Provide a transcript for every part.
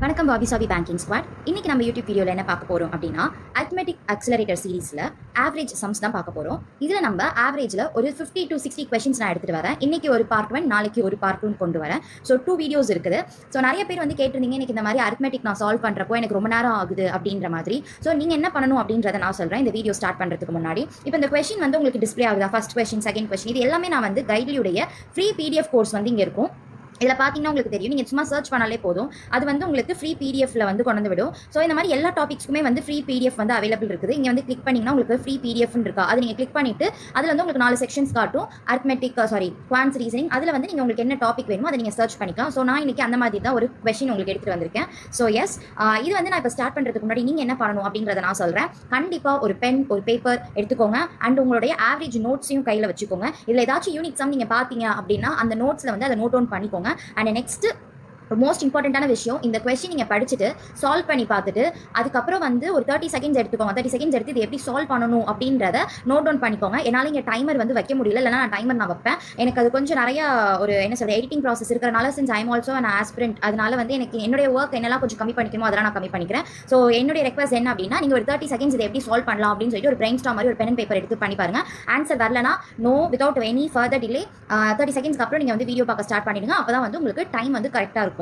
வணக்கம் Bobby banking squad. இன்னைக்கு நம்ம யூடியூப் வீடியோவில் என்ன பார்க்க போகிறோம் அப்படின்னா, அரித்மெட்டிக் அக்ஸலரேட்டர் சீரிஸில் ஆவரேஜ் சம்ஸ் தான் பார்க்க போகிறோம். இதில் நம்ம ஆவரேஜில் ஒரு 50 to 60 கொஸ்டின்ஸ் நான் எடுத்துகிட்டு வரேன். இன்னைக்கு ஒரு பார்ட் 1, நாளைக்கு ஒரு பார்ட் 2 கொண்டு வரேன். ஸோ 2 வீடியோஸ் இருக்குது. ஸோ நிறைய பேர் வந்து கேட்டிருந்தீங்க, எனக்கு இந்த மாதிரி அரித்மெட்டிக் நான் சால்வ் பண்ணுறப்போ எனக்கு ரொம்ப நேரம் ஆகுது அப்படின்ற மாதிரி. ஸோ நீங்கள் என்ன பண்ணணும் அப்படின்றத நான் சொல்கிறேன் இந்த வீடியோ ஸ்டார்ட் பண்ணுறதுக்கு முன்னாடி. இப்போ இந்த கொஸ்டின் வந்து உங்களுக்கு டிஸ்பிளே ஆகுதா? ஃபர்ஸ்ட் கொஸ்டின், செகண்ட் கொஸ்டின், இது எல்லாமே நான் வந்து கைட்லியுடைய ஃப்ரீ பிடிஎஃப் கோர்ஸ் வந்து இங்கே இருக்கும். இதில் பார்த்தீங்கன்னா உங்களுக்கு தெரியும், நீங்கள் சும்மா சர்ச் பண்ணாலே போதும், அது வந்து உங்களுக்கு ஃப்ரீ பிடிஎஃப்ல வந்து கொண்டு விடும். ஸோ இந்த மாதிரி எல்லா டாபிக்ஸ்க்குமே வந்து ஃப்ரீ பிடிஎஃப் வந்து அவைலபிள் இருக்குது. இங்கே வந்து கிளிக் பண்ணிங்கன்னா உங்களுக்கு ஃப்ரீ பிடிஎஃப்னு இருக்கா, அது நீங்கள் கிளிக் பண்ணிட்டு அதில் வந்து உங்களுக்கு 4 செக்ஷன்ஸ் காட்டும். குவான்ஸ் ரீசனிங், அதில் வந்து நீங்கள் உங்களுக்கு என்ன டாபிக் வேணுமோ அதை நீங்கள் சர்ச் பண்ணிக்கலாம். ஸோ நான் இன்னைக்கு அந்த மாதிரி தான் ஒரு கொஸ்டின் உங்களுக்கு எடுத்துகிட்டு வந்திருக்கேன். ஸோ எஸ், இது வந்து நான் இப்போ ஸ்டார்ட் பண்ணுறதுக்கு முன்னாடி நீங்கள் என்ன பண்ணணும் அப்படின்றத நான் சொல்கிறேன். கண்டிப்பாக ஒரு பென், ஒரு பேப்பர் எடுத்துக்கோங்க. அண்ட் உங்களுடைய ஆவரேஜ் நோட்ஸையும் கையில் வச்சுக்கோங்க. இதில் ஏதாச்சும் யூனிட் சம் நீங்கள் பார்த்தீங்க அப்படின்னா அந்த நோட்ஸில் வந்து அதை நோட் டவுன் பண்ணிக்கோங்க. அண்ட் நெக்ஸ்ட் மோஸ்ட் இம்பார்ட்டன்டான விஷயம், இந்த கொஸ்டின் நீங்கள் படிச்சுட்டு சால்வ் பண்ணி பார்த்துட்டு அதுக்கப்புறம் வந்து ஒரு 30 செகண்ட்ஸ் எடுத்துக்கோங்க. 30 செகண்ட்ஸ் எடுத்து இது எப்படி சால்வ் பண்ணணும் அப்படின்றத நோட் டவுன் பண்ணிக்கோங்க. என்னால் இங்கே டைமர் வந்து வைக்க முடியல, இல்லைனா நான் டைமர் நான் வைப்பேன். எனக்கு அது கொஞ்சம் நிறைய ஒரு என்ன சொல்கிறது எடிட்டிங் ப்ராசஸ் இருக்கிறனால, since I'm also an aspirant, அதனால வந்து எனக்கு என்னுடைய ஒர்க் என்னெல்லாம் கொஞ்சம் கம்மி பண்ணிக்கணுமோ அதெல்லாம் நான் கம்மி பண்ணிக்கிறேன். ஸோ என்னுடைய ரெக்வஸ்ட் என்ன அப்படின்னா, நீங்கள் ஒரு 30 செகண்ட்ஸ் இதை எப்படி சால்வ் பண்ணலாம் அப்படின்னு சொல்லிட்டு ஒரு பிரெயின் ஸ்டார்ம் மாதிரி ஒரு பென் பேப்பர் எடுத்து பண்ணி பாருங்க. ஆன்சர் வரலனா no, without any further delay 30 செகண்ட்ஸ்க்கு அப்புறம் நீங்கள் வந்து வீடியோ பார்க்க ஸ்டார்ட் பண்ணிடுங்க. அப்போ தான் வந்து உங்களுக்கு டைம் வந்து கரெக்டாக இருக்கும்.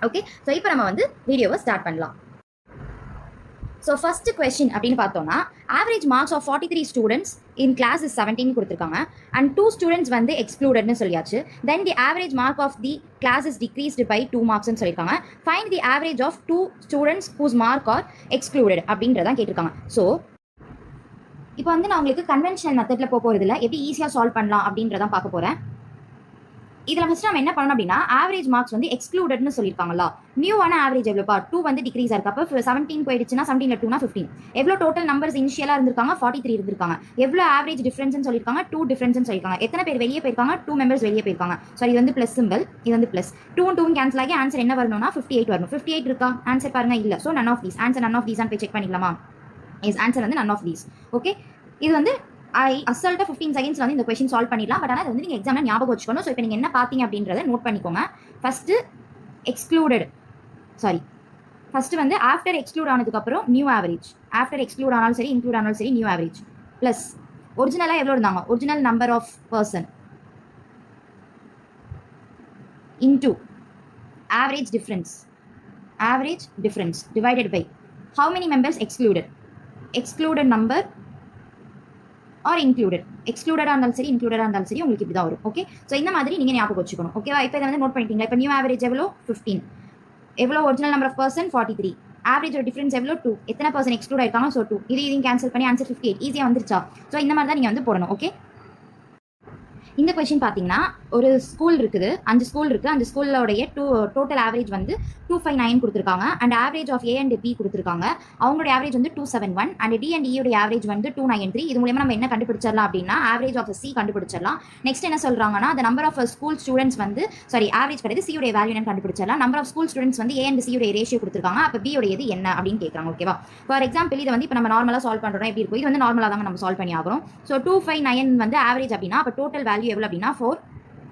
ஓகே, ஸோ இப்போ நம்ம வந்து வீடியோவை ஸ்டார்ட் பண்ணலாம். ஸோ ஃபர்ஸ்ட் கொஸ்டின் அப்படின்னு பார்த்தோம்னா, average marks of 43 students in class is 17 கொடுத்துருக்காங்க. அண்ட் 2 ஸ்டூடெண்ட்ஸ் வந்து எக்ஸ்க்ளூடட்னு சொல்லியாச்சு. Then the average mark of the class is decreased by 2 மார்க்ஸ்னு சொல்லியிருக்காங்க. Find the average of 2 students whose mark are excluded அப்படின்றதான் கேட்டிருக்காங்க. ஸோ இப்போ வந்து நான் உங்களுக்கு கன்வென்ஷனல் மெத்தடில் போகிறது இல்லை, எப்படி ஈஸியாக சால்வ் பண்ணலாம் அப்படின்றதான் பார்க்க போகிறேன். இதில் ஃபஸ்ட் நம்ம என்ன பண்ணணும் அப்படின்னா, ஆவரேஜ் மார்க்ஸ் வந்து எக்ஸ்க்ளூடட்னு சொல்லியிருக்காங்களா, நியூவான ஆவரேஜ் எவ்வளோப்பா 2 வந்து டிக்ரீஸ் இருக்கு. அப்போ 17 போயிடுச்சுன்னா 17 2 15. எவ்வளோ டோட்டல் நம்பர்ஸ் இனிஷியலாக இருந்திருக்காங்க? 43 இருந்திருக்காங்க. எவ்வளோ ஆவரேஜ் டிஃபரன்ஸ்னு சொல்லியிருக்காங்க? 2 டிஃபரன்ஸ்னு சொல்லியிருக்காங்க. எத்தனை பேர் வெளியே போயிருக்காங்க? 2 மெம்பர்ஸ் வெளியே போயிருக்காங்க. ஸோ இது வந்து ப்ளஸ் சிம்பிள், இது வந்து ப்ளஸ் 2 கேன்சல் ஆகி ஆன்சர் என்ன வரணும்னா 58 வரணும். 58 இருக்கா? ஆன்சர் பாருங்க, இல்லை. So none of these. Answer none of these போய் செக் பண்ணிக்கலாமா? இஸ் ஆன்சர் வந்து நன் ஆஃப் தீஸ். ஓகே, இது வந்து அசால்ட்டாக 15 செகண்ட்ஸ் வந்து இந்த கொஸ்டின் சால்வ் பண்ணிடலாம். பட் ஆனால் அது வந்து நீங்கள் எக்ஸாமில் ஞாபகம் வச்சுக்கணும். ஸோ இப்போ நீங்கள் என்ன பார்த்தீங்க அப்படின்றத நோட் பண்ணிக்கோங்க. ஃபஸ்ட்டு வந்து ஆஃப்டர் எக்ஸ்க்ளூட் ஆனதுக்கப்புறம் நியூ ஆவரேஜ். ஆஃப்டர் எக்ஸ்க்ளூட் ஆனாலும் சரி, இன்க்ளூட் ஆனாலும் சரி, நியூ ஆவரேஜ் ப்ளஸ் ஒரிஜினலாக எவ்வளோ இருந்தாங்க, original number of person into average difference divided by how many members excluded number are included. எக்ஸ்க்ளூடடாக இருந்தாலும் சரி, இன்க்ளூடடாக இருந்தாலும் சரி, உங்களுக்கு இப்படி தான் வரும். ஓகே, ஸோ இந்த மாதிரி நீங்கள் ஞாபகம் வச்சுக்கணும். ஓகேவா? இப்போ இதை வந்து நோட் பண்ணிட்டீங்களா? இப்போ நியூ ஆவரேஜ் எவ்வளோ 15, எவ்வளோ original number of person 43, average difference எவ்வளோ 2, எத்தனை பர்சன் எக்ஸ்க்ளூட் ஆயிருக்காங்க? ஸோ 2. இதையும் கேன்சல் பண்ணி ஆன்சர் 58 ஈஸியாக வந்துருச்சா? ஸோ இந்த மாதிரி தான் நீங்கள் வந்து போடணும். ஓகே, இந்த கொஸ்டின் பார்த்தீங்கன்னா ஒரு ஸ்கூல் இருக்குது, 5 ஸ்கூல் இருக்குது. அந்த ஸ்கூலோடைய டோட்டல் ஆவரேஜ் வந்து 259 கொடுத்துருக்காங்க. And average of A and B கொடுத்துருக்காங்க. அவங்களுடைய ஆவரேஜ் வந்து 271 அண்ட் டி அண்ட் இயோடைய ஆவரேஜ் வந்து 293. இது மூலமா நம்ம என்ன கண்டுபிடிச்சிடலாம் அப்படின்னா, ஆவரேஜ் ஆஃப் சி கண்டுபிடிச்சிடலாம். நெக்ஸ்ட் என்ன சொல்றாங்கன்னா, அந்த நம்பர் ஆஃப் ஸ்கூல் ஸ்டூடெண்ட்ஸ் வந்து ஆவரேஜ் கிடையாது, சி உடைய வேல்யூ என்ன கண்டுபிடிச்சிடலாம். நம்பர் ஆஃப் ஸ்கூல் ஸ்டூடெண்ட்ஸ் வந்து ஏ அண்ட் சி உடைய ரேஷியோ கொடுத்துருக்காங்க. அப்போ பி உடையது என்ன அப்படின்னு கேட்குறாங்க. ஓகேவா? ஃபார் எக்ஸாம்பிள் இதை வந்து இப்போ நம்ம நார்மலாக சால்வ் பண்ணுறோம், எப்படி இருக்கும்? இது வந்து நார்மலாக தாங்க நம்ம சால்வ் பண்ணி ஆகிறோம். ஸோ 259 வந்து ஆவரேஜ் அப்படின்னா, அப்போ டோட்டல் வேல்யூ எவ்வளோ அப்படின்னா 4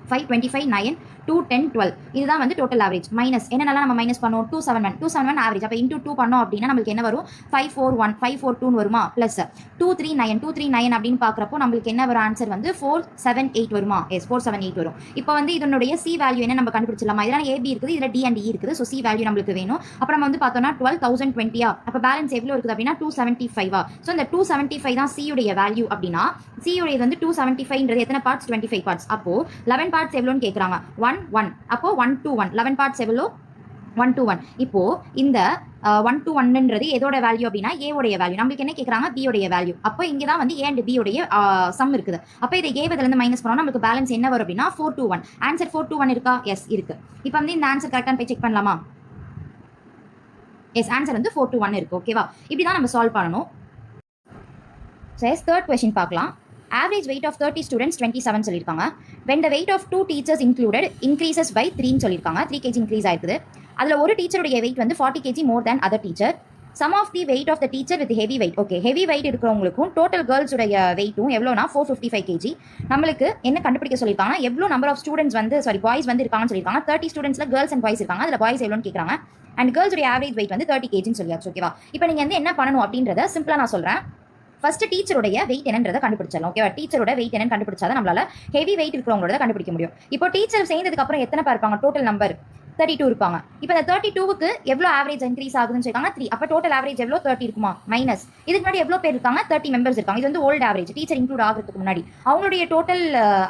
5 25 9 2 10 12. இதுதான் வந்து டோட்டல் ஆவரேஜ். மைனஸ் என்னென்னலாம் நம்ம மைனஸ் பண்ணோம்? 271 ஆவரேஜ். அப்போ இன்டூ 2 பண்ணோம் அப்படின்னா நம்மளுக்கு என்ன வரும்? 541 வருமா? ப்ளஸ் 239 அப்படின்னு பார்க்குறப்போ நம்மளுக்கு என்ன வரும்? ஆன்சர் வந்து 478 வருமா? எஸ், 478 வரும். இப்போ வந்து இதனுடைய சி வேல்யூ என்ன நம்ம கண்டுபிடிச்சிடலாமா? இதெல்லாம் ஏபி இருக்குது, இதில் டி அண்ட் இ இருக்குது. ஸோ சி வேல்யூ நம்மளுக்கு வேணும். அப்புறம் நம்ம வந்து பார்த்தோம்னா 12020. அப்போ பேலன்ஸ் எவ்வளோ இருக்குது அப்படின்னா 275. ஸோ இந்த 275 தான் சி உடைய வேல்யூ அப்படின்னா, சி உடைய வந்து 275ன்றது எத்தனை பார்ட்ஸ்? 25 பார்ட்ஸ். அப்போ 11 பார்ட்ஸ் எவ்வளோன்னு கேட்குறாங்க. 1 1. அப்போ 1 to 1 11 பார்ட்ஸ் எவ்வளோ? 1 to 1. இப்போ இந்த 1 to 1ன்றது எதோட வேல்யூ அப்படின்னா ஏ உடைய வேல்யூ. நம்மளுக்கு என்ன கேட்குறாங்க? பி உடைய வேல்யூ. அப்போ இங்கே தான் வந்து ஏ அண்ட் பி உடைய சம் இருக்குது. அப்போ இதை ஏவதுலேருந்து மைனஸ் பண்ணோம், நமக்கு பேலன்ஸ் என்ன வரும் அப்படின்னா 4 to 1. ஆன்சர் 4 to 1 இருக்கா? எஸ், இருக்கு. இப்போ வந்து இந்த ஆன்சர் கரெக்டாக போய் செக் பண்ணலாமா? எஸ், ஆன்சர் வந்து 4 to 1 இருக்கு. ஓகேவா? இப்படி தான் நம்ம சால்வ் பண்ணணும். சரி, தேர்ட் கொஸ்டின் பார்க்கலாம். Average weight of 30 students 27 சொல்லியிருக்காங்க. When the weight of 2 teachers included increases by 3 சொல்லியிருக்காங்க. 3 kg increase ஆயிருக்குது. அதில் ஒரு டீச்சருடைய வெயிட் வந்து 40 kg more than other teacher. Sum of the weight of the teacher with heavy weight. Okay, heavy weight இருக்கிறவங்களுக்கும் total girls உடைய வெயிட்டும் எவ்வளோனா 455 kg. நம்மளுக்கு என்ன கண்டுபிடிக்க சொல்லியிருக்காங்கன்னா எவ்வளோ நம்பர் ஆஃப் ஸ்டூடெண்ட்ஸ் வந்து பாய்ஸ் வந்து இருக்காங்கன்னு சொல்லியிருக்காங்க. 30 ஸ்டூடெண்ட்ஸ்ல கேர்ள்ஸ் அண்ட் பாய்ஸ் இருக்காங்க. அதில் பாய்ஸ் எவ்வளோன்னு கேட்குறாங்க. அண்ட் கேர்ள்ஸ் உடைய ஆவரேஜ் வெயிட் வந்து 30 kgன்னு சொல்லியாச்சு. ஓகேவா? இப்போ நீங்கள் வந்து என்ன பண்ணணும் அப்படின்றத சிம்பிளாக நான் சொல்கிறேன். ஃபர்ஸ்ட் டீச்சருடைய வெயிட் என்னன்றதை கண்டுபிடிச்சிடலாம். ஓகேவா? டீச்சரோட வெயிட் என்னன்னு கண்டுபிடிச்சாதான் நம்மளால ஹெவி வெயிட் இருக்கிறவங்களோட கண்டுபிடிக்க முடியும். இப்போ டீச்சர் சேர்ந்ததுக்கு அப்புறம் எத்தனை பேர் இருப்பாங்க? டோட்டல் நம்பர் 32 இருப்பாங்க. இப்போ இந்த 32க்கு எவ்வளோ ஆவரேஜ் இன்க்ரீஸ் ஆகுதுன்னு சொல்லிருக்காங்க 3. அப்போ டோட்டல் ஆவரேஜ் எவ்வளோ 30 இருக்குமா? மைனஸ் இதுக்கு முன்னாடி எவ்வளோ பேர் இருக்காங்க? 30 மெம்பர்ஸ் இருக்காங்க. இது வந்து ஓல்டு ஆவரேஜ், டீச்சர் இன்க்ளூட் ஆகிறதுக்கு முன்னாடி அவங்களுடைய டோட்டல்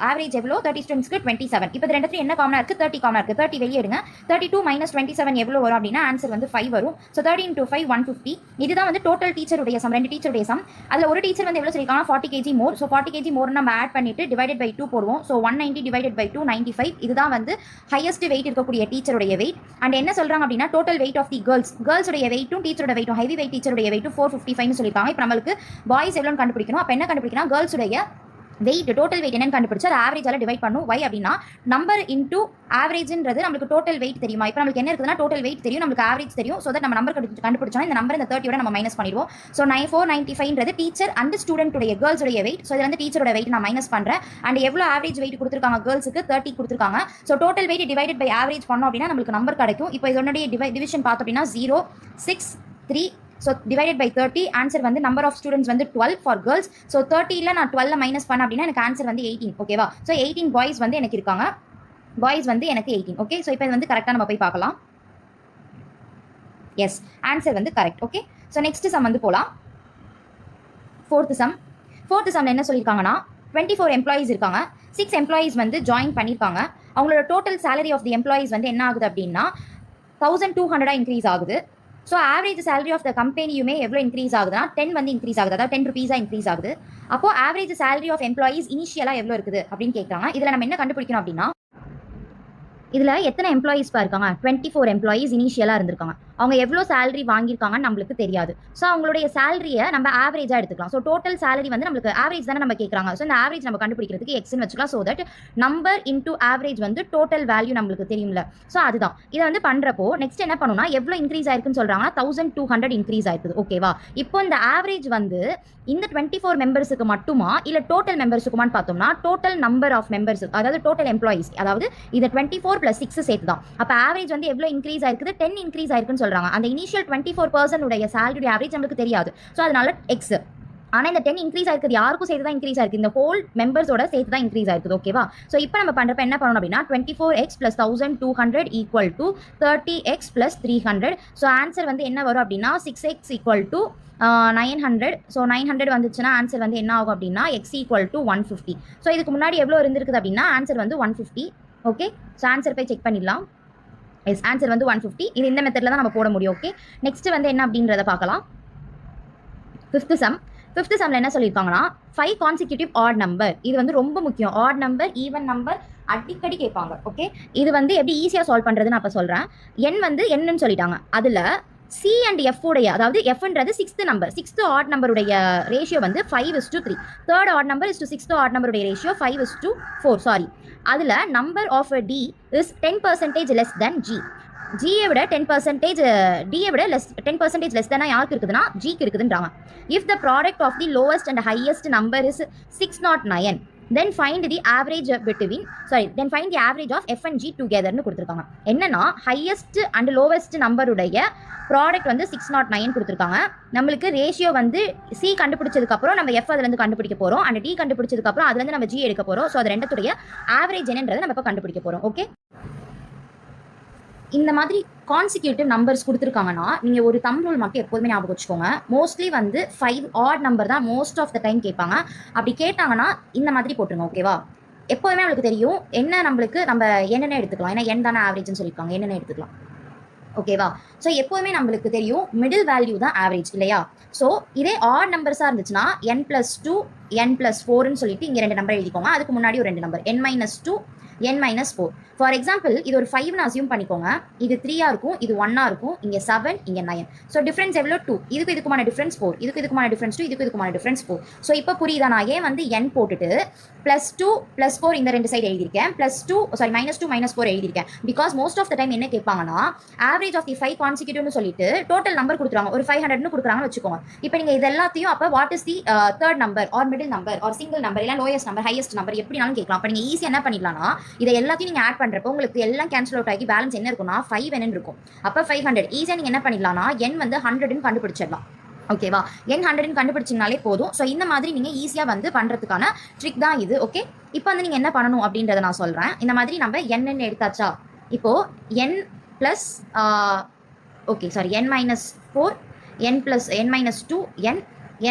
ஆவரேஜ் எவ்வளோ? 30 ஸ்டூடெண்ட்ஸ்க்கு 27. இப்போ இது ரெண்டுத்துல என்ன காமனா இருக்கு? 30 காமனா இருக்கு. 30 வெளியே எடுங்க. 32 மைனஸ் 27 எவ்வளோ வரும் அப்படின்னா ஆன்சர் வந்து 5 வரும். ஸோ 30 × 5 150. இதுதான் வந்து டோட்டல் டீச்சருடைய சம், ரெண்டு டீச்சருடைய சம். அதில் ஒரு டீச்சர் வந்து எவ்வளோ சொல்லியிருக்காங்க? 40 kg more. So 40 kg more நம்ம ஆட் பண்ணிட்டு டிவைடட் பை 2 போடுவோம். So 190 divided by 2 95. இதுதான் வந்து ஹையஸ்ட் வெயிட் இருக்கக்கூடிய டீச்சருடைய வெயிட். அண்ட் என்ன சொல்றாங்க அப்படின்னா total weight of the girls உடைய வெயிட்டும் டீச்சரோட வெயிட்டும் ஹெவி வெயிட் டீச்சருடைய வெயிட்டும் 455 சொல்லியிருக்காங்க. இப்போ நம்மளுக்கு பாய்ஸ் எவ்வளோன்னு கண்டுபிடிக்கணும். அப்போ என்ன கண்டுபிடிக்கணும்? கேர்ள்ஸ் உடைய வெயிட், டோட்டல் வெயிட் என்னன்னு கண்டுபிடிச்சு அதை ஆவரேஜால டிவைட் பண்ணும். வை அப்படின்னா நம்பர் இன்டூ ஆவரேஜ்ன்றது நம்மளுக்கு டோட்டல் வெயிட் தெரியுமா? இப்போ நம்மளுக்கு என்ன இருக்குதுன்னா டோட்டல் வெயிட் தெரியும், நம்மளுக்கு ஆவரேஜ் தெரியும். ஸோ தட் நம்ம நம்பர் கண்டுபிடிச்சோம். இந்த நம்பர் இந்த 30 நம்ம மைனஸ் பண்ணிடுவோம். ஸோ 495ன்றது டீச்சர் அண்ட் ஸ்டூடெண்ட் உடைய கேர்ள்ஸ் உடைய வெயிட். ஸோ இது வந்து டீச்சரோட வெயிட் நான் மைனஸ் பண்றேன். அண்ட் எவ்வளோ ஆவரேஜ் வெயிட் கொடுத்துருக்காங்க? கேர்ள்ஸுக்கு 30 கொடுத்துருக்காங்க. So total weight divided by average பண்ணோம் அப்படின்னா நம்மளுக்கு நம்பர் கிடைக்கும். இப்போ இதனுடைய டிவிஷன் பார்த்தோம் அப்படின்னா 0 6 3. So divided by 30. ஆன்சர் வந்து நம்பர் ஆஃப் ஸ்டூடெண்ட்ஸ் வந்து 12 ஃபார் கேர்ள்ஸ். ஸோ 30ல நான் 12 மைனஸ் பண்ண அப்படின்னா எனக்கு ஆன்சர் வந்து 18. ஓகேவா? ஸோ 18 பாய்ஸ் வந்து எனக்கு இருக்காங்க. பாய்ஸ் வந்து எனக்கு 18. ஓகே, ஸோ இப்போ இது வந்து கரெக்டாக நம்ம போய் பார்க்கலாம். எஸ், ஆன்சர் வந்து correct. Okay, so next sum வந்து போகலாம். ஃபோர்த் சம்ல என்ன சொல்லியிருக்காங்கன்னா 24 எம்ப்ளாயிஸ் இருக்காங்க. 6 எம்ப்ளாயிஸ் வந்து ஜாயின் பண்ணியிருக்காங்க. அவங்களோட total salary of the employees வந்து என்ன ஆகுது அப்படின்னா 1200 இன்க்ரீஸ் ஆகுது. So average salary of the கம்பெனியுமே எவ்வளோ இன்க்ரீஸ் ஆகுதுன்னா 10 வந்து இன்க்ரீஸ் ஆகுது. அதாவது 10 rupees இன்க்ரீஸ் ஆகுது. அப்போ ஆவரேஜ் சேலரி ஆஃப் எம்ப்ளாயிஸ் இனிஷியலாக எவ்வளோ இருக்குது அப்படின்னு கேட்குறாங்க. இதில் நம்ம என்ன கண்டுபிடிக்கணும் அப்படின்னா இதில் எத்தனை எம்ப்ளாயிஸ் இருக்காங்க? 24 எம்ப்ளாயிஸ் இனிஷியலாக இருந்திருக்காங்க. அவங்க எவ்வளோ சேலரி வாங்கியிருக்காங்கன்னு நம்மளுக்கு தெரியாது. ஸோ அவங்களுடைய சேலரியை நம்ம ஆவரேஜாக எடுத்துக்கலாம். ஸோ டோட்டல் சேலரி வந்து நம்மளுக்கு ஆவரேஜ் தானே நம்ம கேட்குறாங்க. ஸோ இந்த ஆவரேஜ் நம்ம கண்டுபிடிக்கிறதுக்கு எக்ஸ்ன்னு வச்சுக்கலாம். So that number into average வந்து டோட்டல் வேல்யூ நம்மளுக்கு தெரியும்ல. ஸோ அதுதான் இதை வந்து பண்ணுறப்போ நெக்ஸ்ட் என்ன பண்ணணும்னா எவ்வளோ இன்க்ரீஸ் ஆயிருக்குன்னு சொல்கிறாங்கன்னா 1200 இன்க்ரீஸ் ஆயிருக்குது. ஓகேவா? இப்போ இந்த ஆவரேஜ் வந்து இந்த 24 மெம்பர்ஸுக்கு மட்டுமா இல்லை டோட்டல் மெம்பர்ஸுக்குமான்னு பார்த்தோம்னா டோட்டல் நம்பர் ஆஃப் மெம்பர்ஸ், அதாவது டோட்டல் எம்ப்ளாயிஸ், அதாவது இந்த 24 + 6 சேர்த்து தான். அப்போ ஆவரேஜ் வந்து எவ்வளோ இன்க்ரீஸ் ஆயிருக்குது? 10 இன்க்ரீஸ் ஆயிருக்குன்னு சொல்றாங்க. அந்த இனிஷியல் 24% உடைய சேலரி ஆவரேஜ் நமக்கு தெரியாது. ஸோ அதனால எக்ஸ். ஆனால் இந்த 10 இன்க்ரீஸ் ஆயிருக்குது யாருக்கும் சேர்த்து தான் இன்க்ரீஸ் ஆயிருக்கு, இந்த ஹோல் மெம்பர்ஸோட சேர்த்து தான் இன்க்ரீஸ் ஆயிருக்குது. ஓகேவா? ஸோ இப்போ நம்ம பண்ணுறப்ப என்ன பண்ணணும் அப்படின்னா 24x + 1200 = 30x + 300. ஸோ ஆன்சர் வந்து என்ன வரும் அப்படின்னா 6x = 900. ஸோ 900 வந்துச்சுன்னா ஆன்சர் வந்து என்ன ஆகும் அப்படின்னா x = 150. ஸோ இதுக்கு முன்னாடி எவ்வளோ இருந்திருக்குது அப்படின்னா ஆன்சர் வந்து 150. ஓகே, ஸோ ஆன்சர் போய் செக் பண்ணிடலாம். எஸ், ஆன்சர் வந்து 150. இது இந்த மெத்தடில் தான் நம்ம போட முடியும். ஓகே, நெக்ஸ்ட் வந்து என்ன அப்படின்றத பார்க்கலாம். ஃபிஃப்த் சம்ல என்ன சொல்லியிருக்காங்கன்னா 5 கான்சிக்யூட்டிவ் ஆட் நம்பர். இது வந்து ரொம்ப முக்கியம். ஆட் நம்பர், ஈவன் நம்பர் அடிக்கடி கேட்பாங்க. ஓகே, இது வந்து எப்படி ஈஸியாக சால்வ் பண்ணுறதுன்னு நான் இப்போ சொல்கிறேன். என் வந்து என்னன்னு சொல்லிட்டாங்க. அதில் சி அண்ட் எஃப் உடைய, அதாவது எஃப்ன்றது 6th நம்பர், 6th ஆட் நம்பருடைய ரேஷியோ வந்து 5:3. Third odd number is to 6th odd நம்பருடைய ரேஷியோ 5:4. சாரி, அதில் number of D is 10% less then G. ஜியை விட 10%, டியை விட 10% லெஸ் தானே யாருக்கு இருக்குதுன்னா ஜிக்கு இருக்குதுன்றாங்க. If the product of the lowest and highest number is 609, then find the average of f and g together னு கொடுத்துருக்காங்க. என்னன்னா ஹையஸ்ட் அண்ட் லோவஸ்ட் நம்பருடைய ப்ராடக்ட் வந்து 609 கொடுத்துருக்காங்க. நம்மளுக்கு ரேஷியோ வந்து சி கண்டுபிடிச்சதுக்கு அப்புறம் நம்ம எஃப் அதுலேருந்து கண்டுபிடிக்க போகிறோம், அண்ட் டி கண்டுபிடிச்சதுக்கு அப்புறம் அதுலேருந்து நம்ம ஜி எடுக்க போகிறோம். ஸோ அது ரெண்டுத்துடைய ஆவரேஜ் என்னன்றதை நம்ம இப்போ கண்டுபிடிக்க போகிறோம். ஓகே, இந்த மாதிரி கான்சிக்யூட்டிவ் நம்பர்ஸ் கொடுத்துருக்காங்கன்னா நீங்கள் ஒரு தம் ரூல் மட்டும் எப்போதுமே ஞாபகம் வச்சுக்கோங்க. மோஸ்ட்லி வந்து 5 ஆட் நம்பர் தான் மோஸ்ட் ஆஃப் த டைம் கேட்பாங்க. அப்படி கேட்டாங்கன்னா இந்த மாதிரி போட்டுருங்க. ஓகேவா? எப்போதுமே நம்மளுக்கு தெரியும் என்ன நம்மளுக்கு நம்ம என்னென்ன எடுத்துக்கலாம், ஏன்னா என் தானே ஆவரேஜ்னு சொல்லியிருக்காங்க, என்னென்ன எடுத்துக்கலாம். ஓகேவா? ஸோ எப்போதுமே நம்மளுக்கு தெரியும் மிடில் வேல்யூ தான் ஆவரேஜ் இல்லையா? ஸோ இதே ஆட் நம்பர்ஸாக இருந்துச்சுன்னா n + 2 n + 4ன்னு சொல்லிட்டு இங்கே 2 நம்பர் எழுதிக்கோங்க. அதுக்கு முன்னாடி ஒரு 2 number n - 2 n minus 4. For example இது ஒரு 5னு அசியூம் பண்ணிக்கோங்க. இது 3ஆ இருக்கும், இது 1ஆ இருக்கும், இங்கே 7, இங்கே 9. ஸோ டிஃப்ரென்ஸ் எவ்வளோ 2, இதுக்குமான டிஃப்ரென்ஸ் 4, இதுக்குமான டிஃப்ரென்ஸ் 2, இதுக்குமான டிஃப்ரென்ஸ் 4. ஸோ இப்போ புரியுதா? நான் ஏன் வந்து n போட்டுட்டு +2 +4 இந்த ரெண்டு சைடு எழுதியிருக்கேன், -2 -4 எழுதியிருக்கேன். Because most of the time என்ன கேட்பாங்கன்னா, ஆவரேஜ் ஆஃப் தி 5 கான்சிக்யூட்டிவ்னு சொல்லிட்டு டோட்டல் நம்பர் கொடுக்குறாங்க, ஒரு 500னு கொடுக்குறாங்கன்னு வச்சுக்கோங்க. இப்போ நீங்கள் இது எல்லாத்தையும் அப்போ what is the third number or middle number or single number இல்லை லோயஸ்ட் நம்பர் ஹையஸ்ட் நம்பர் எப்படினாலும் கேட்கலாம். அப்போ நீங்கள் ஈஸியாக என்ன பண்ணிடலாம்னா, இதை எல்லாத்தையும் நீங்கள் ஆட் பண்ணுறப்போ உங்களுக்கு எல்லாம் கேன்சல் அவுட் ஆகி பேலன்ஸ் என்ன இருக்கும்னா 5 n இருக்கும். அப்போ 500 ஈஸியாக நீங்கள் என்ன பண்ணிடலாம்னா n வந்து 100ன்னு கண்டுபிடிச்சிடலாம். ஓகேவா? n 100ன்னு கண்டுபிடிச்சிங்கனாலே போதும். ஸோ இந்த மாதிரி நீங்கள் ஈஸியாக வந்து பண்ணுறதுக்கான ட்ரிக் தான் இது. ஓகே, இப்போ வந்து நீங்கள் என்ன பண்ணணும் அப்படின்றத நான் சொல்கிறேன். இந்த மாதிரி நம்ம n எடுத்தாச்சா, இப்போது n plus n minus 4 n plus n minus 2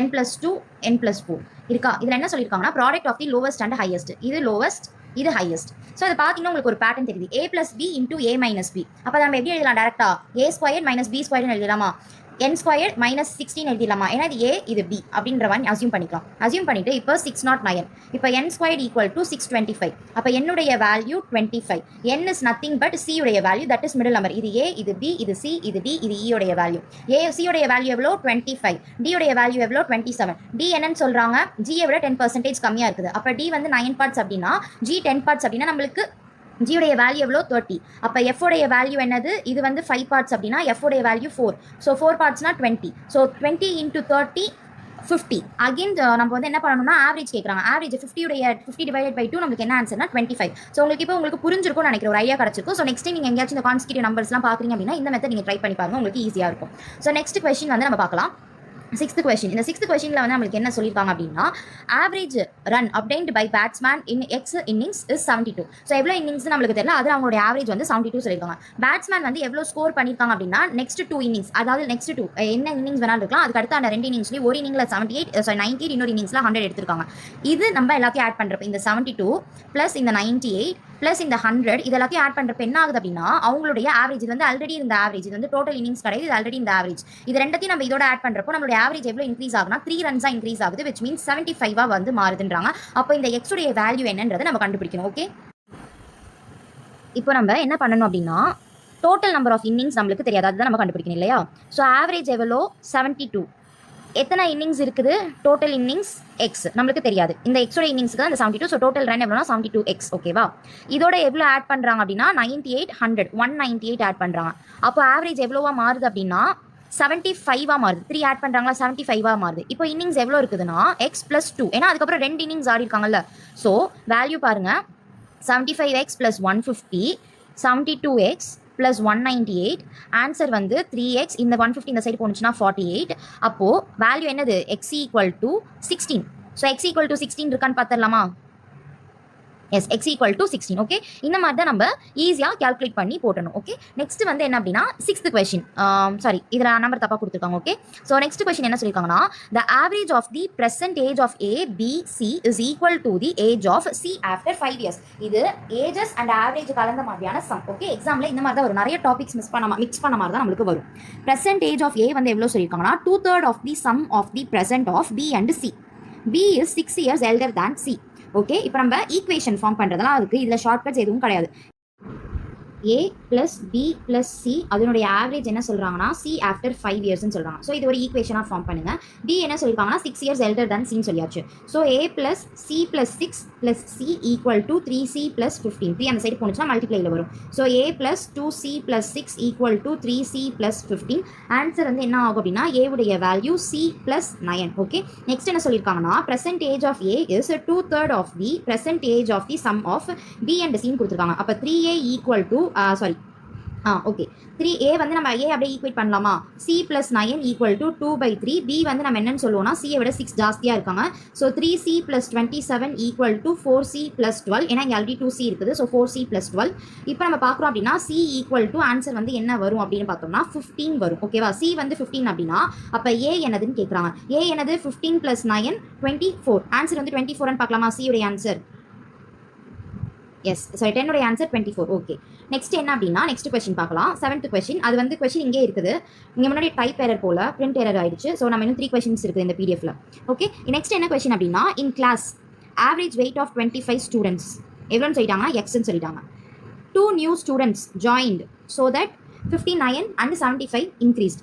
n plus 2 n plus 4 இருக்கா? இதில் என்ன சொல்லியிருக்காங்கன்னா product of the lowest and highest. இது லோவஸ்ட், இது ஹையஸ்ட். ஸோ அதை பார்த்தீங்கன்னா உங்களுக்கு ஒரு பேட்டர்ன் தெரியுது, a plus b into a minus b. அப்போ நம்ம எப்படி எழுதலாம்? டேரக்டா a squared minus b squared எழுதலாமா? n squared minus 16 எழுதிடலாமா? ஏன்னா இது a இது b அப்படின்ற மாதிரி அசியூம் பண்ணிக்கலாம். அசியூம் பண்ணிட்டு இப்போ 609, இப்போ n squared equal to 625. அப்போ என்னுடைய value 25. n is nothing but c உடைய value, that is middle number. இது a, இது b, இது c, இது d, இது e உடைய வேல்யூ. c உடைய வேல்யூ எவ்வளோ? 25. d உடைய வேல்யூ எவ்வளோ? 27. d என்னன்னு சொல்றாங்க? g விட 10% கம்மியா இருக்குது. அப்போ d வந்து 9 பார்ட்ஸ் அப்படின்னா g 10 பார்ட்ஸ் அப்படின்னா நம்மளுக்கு g உடைய வேல்யூ எவ்வளோ? 30. அப்போ f உடைய வேல்யூ என்னது? இது வந்து 5 பார்ட்ஸ் அப்படின்னா f உடைய value 4. So 4 பார்ட்ஸ்னா 20. So 20 into 30 50. Again நம்ம வந்து என்ன பண்ணணும்னா ஆவரேஜ் கேட்குறாங்க. ஆவரேஜ் 50 டிவைடட் பை 2 நம்மளுக்கு என்ன ஆன்சர்னா 25. ஸோ உங்களுக்கு புரிஞ்சிருக்கும்னு நினைக்கிறேன், ஒரு ஐடியா கிடச்சிருக்கும். ஸோ நெக்ஸ்ட் டைம் நீங்கள் எங்கேயாச்சும் இந்த கான்சிக்யூட்டிவ் நம்பர்ஸ்லாம் பார்க்குறீங்க அப்படின்னா இந்த மெத்தட் நீங்கள் ட்ரை பண்ணி பாருங்க, உங்களுக்கு ஈஸியாக இருக்கும். ஸோ நெக்ஸ்ட் கொஸ்டின் வந்து நம்ம பார்க்கலாம். 6th question. இந்த 6th questionல வந்து நம்மளுக்கு என்ன சொல்லியிருக்காங்க அப்படின்னா, average run obtained by batsman in x innings is 72. So எவ்வளோ இன்னிங்ஸ் நம்மளுக்கு தெரியல, அது அவங்களுடைய ஆவரேஜ் வந்து 72 சொல்லியிருக்காங்க. பேட்ஸ்மேன் வந்து எவ்வளோ ஸ்கோர் பண்ணியிருக்காங்க அப்படின்னா நெக்ஸ்ட் 2 இன்னிங்ஸ், அதாவது நெக்ஸ்ட் 2 என்ன இன்னிங்ஸ் வேணாலும் இருக்கலாம், அதுக்கு அடுத்து அந்த 2 இன்னிங்ஸ்லேயும் ஒரு இன்னிங்ல 98 இன்னொரு இன்னிங்ஸ்ல 100 எடுத்திருக்காங்க. இது நம்ம எல்லாத்தையும் ஆட் பண்ணுறப்ப இந்த 72 ப்ளஸ் இந்த 98 ப்ளஸ் இந்த 100 இது எல்லாத்தையும் ஆட் பண்ணுறப்ப என்ன ஆகுது அப்படின்னா அவங்களுடைய ஆவரேஜ், இது வந்து ஆல்ரெடி இந்த ஆவரேஜ், இது வந்து டோட்டல் இன்னிங்ஸ் கிடையாது, இது ஆல்ரெடி இந்த ஆவரேஜ். இது ரெண்டத்தையும் நம்ம இதோட ஆட் பண்ணுறப்போ நம்மளுடைய ஆவரேஜ் எவ்வளோ இன்க்ரீஸ் ஆகுனா 3 ரன்ஸா இன்க்ரீஸ் ஆகுது, விச் மீன்ஸ் 75 வந்து மாறுதுன்றாங்க. அப்போ இந்த x உடைய வேல்யூ என்னன்றதை நம்ம கண்டுபிடிக்கணும். ஓகே, இப்போ நம்ம என்ன பண்ணணும் அப்படின்னா டோட்டல் நம்பர் ஆஃப் இன்னிங்ஸ் நம்மளுக்கு தெரியாது, அதுதான் நம்ம கண்டுபிடிக்கணும் இல்லையா? ஸோ ஆவரேஜ் எவ்வளோ? 72. எத்தனை இன்னிங்ஸ் இருக்குது? டோட்டல் இன்னிங்ஸ் எக்ஸ் நம்மளுக்கு தெரியாது, இந்த எக்ஸோட இன்னிங்ஸ்க்கு தான் இந்த 72. ஸோ டோட்டல் ரன் எவ்வளோனா 72x. ஓகேவா? இதோட எவ்வளோ ஆட் பண்ணுறாங்க அப்படின்னா 98 100 198 ஆட் பண்ணுறாங்க. அப்போ ஆவரேஜ் எவ்வளோவா மாறுது அப்படின்னா 75 மாறுது. 3 ஆட் பண்ணுறாங்களா 75 மாறுது. இப்போ இன்னிங்ஸ் எவ்வளோ இருக்குதுன்னா x + 2, ஏன்னா அதுக்கப்புறம் 2 இன்னிங்ஸ் ஆடி இருக்காங்கல்ல. ஸோ வேல்யூ பாருங்க, 75x + 150 72x + 198. ஆன்சர் வந்து 3x. இந்த 150 இந்த சைடு போனுச்சுன்னா 48. அப்போது வேல்யூ என்னது? x = 16. ஸோ x = 16 இருக்கான்னு பார்த்துடலாமா? S, x = 16. ஓகே, இந்த மாதிரி தான் நம்ம ஈஸியாக கேல்குலேட் பண்ணி போட்டணும். ஓகே, நெக்ஸ்ட் வந்து என்ன அப்படின்னா 6th question. சாரி, இதில் நம்பர் தப்பாக கொடுத்துருக்காங்க. ஓகே, ஸோ நெக்ஸ்ட் கொஸ்டின் என்ன சொல்லியிருக்காங்கன்னா, the average of the present age of A, B, C is equal to the age of C after 5 years. இது ஏஜஸ் அண்ட் ஆவரேஜ் கலந்த மாதிரியான சம். ஓகே, எக்ஸாமில் இந்த மாதிரி தான் ஒரு நிறைய டாபிக்ஸ் மிக்ஸ் பண்ண மாதிரி தான் நம்மளுக்கு வரும். ப்ரெசன்ட் ஏஜ் ஆஃப் A வந்து எவ்வளோ சொல்லியிருக்காங்கன்னா 2/3 of the sum of the present of B and C. B is 6 years elder than C. Okay, இப்போ நம்ம ஈக்குவேஷன் ஃபார்ம் பண்ணுறதெல்லாம் இருக்குது, இதில் ஷார்ட்கட்ஸ் எதுவும் கிடையாது. A + B + C அதனுடைய ஆவரேஜ் என்ன சொல்கிறாங்கன்னா C after 5 yearsன்னு சொல்கிறாங்க. ஸோ இது ஒரு ஈக்குவேஷனாக ஃபார்ம் பண்ணுங்கள். B என்ன சொல்லியிருக்காங்கன்னா 6 years elder than Cன்னு சொல்லியாச்சு. So A + C + 6 + C = 3C + 15. 3 அந்த சைடு போனுச்சுன்னா மல்டிப்ளைல வரும். So A + 2C + 6 = 3C + 15. Answer வந்து என்ன ஆகும் அப்படின்னா A உடைய வேல்யூ C + 9. ஓகே, நெக்ஸ்ட் என்ன சொல்லியிருக்காங்கன்னா present age of A is 2/3 of the present age of the sum of B and Cன்னு கொடுத்துருக்காங்க. அப்போ 3A = ஓகே, 3A வந்து நம்ம A அப்படியே ஈக்குவேட் பண்ணலாமா? C + 9 = 2/3. B வந்து நம்ம என்னன்னு சொல்லுவோம்னா C விட 6 ஜாஸ்தியாக இருக்காங்க. So 3C + 27 = 4C + 12. ஏன்னா இங்கே ஆல்ரெடி 2C இருக்குது. So 4C + 12. இப்போ நம்ம பார்க்குறோம் அப்படின்னா C = ஆன்சர் வந்து என்ன வரும் அப்படின்னு பார்த்தோம்னா 15 வரும். ஓகேவா? C வந்து 15 அப்படின்னா அப்போ A என்னதுன்னு கேட்குறாங்க. A என்னது? 15 + 9 24. ஆன்சர் வந்து 24ன்னு பார்க்கலாமா? C உடைய ஆன்சர் எஸ், சாரி 10 உடைய ஆன்சர் 24. ஓகே, நெக்ஸ்ட் என்ன அப்படின்னா நெக்ஸ்ட் கொஸ்டின் பார்க்கலாம். 7th question. அது வந்து கொஸ்டின் இங்கே இருக்குது, இங்கே முன்னாடி டைப் எரர் போல பிரிண்ட் எரர் ஆயிடுச்சு. ஸோ நம்ம இன்னும் 3 questions இருக்குது இந்த பிடிஎஃப்ல. ஓகே, நெக்ஸ்ட் என்ன கொஸ்டின் அப்படின்னா, in class average weight of 25 students. எவ்வளோன்னு சொல்லிட்டாங்கன்னா எக்ஸ்ன்னு சொல்லிட்டாங்க. 2 new students joined so that 59 and 75 increased.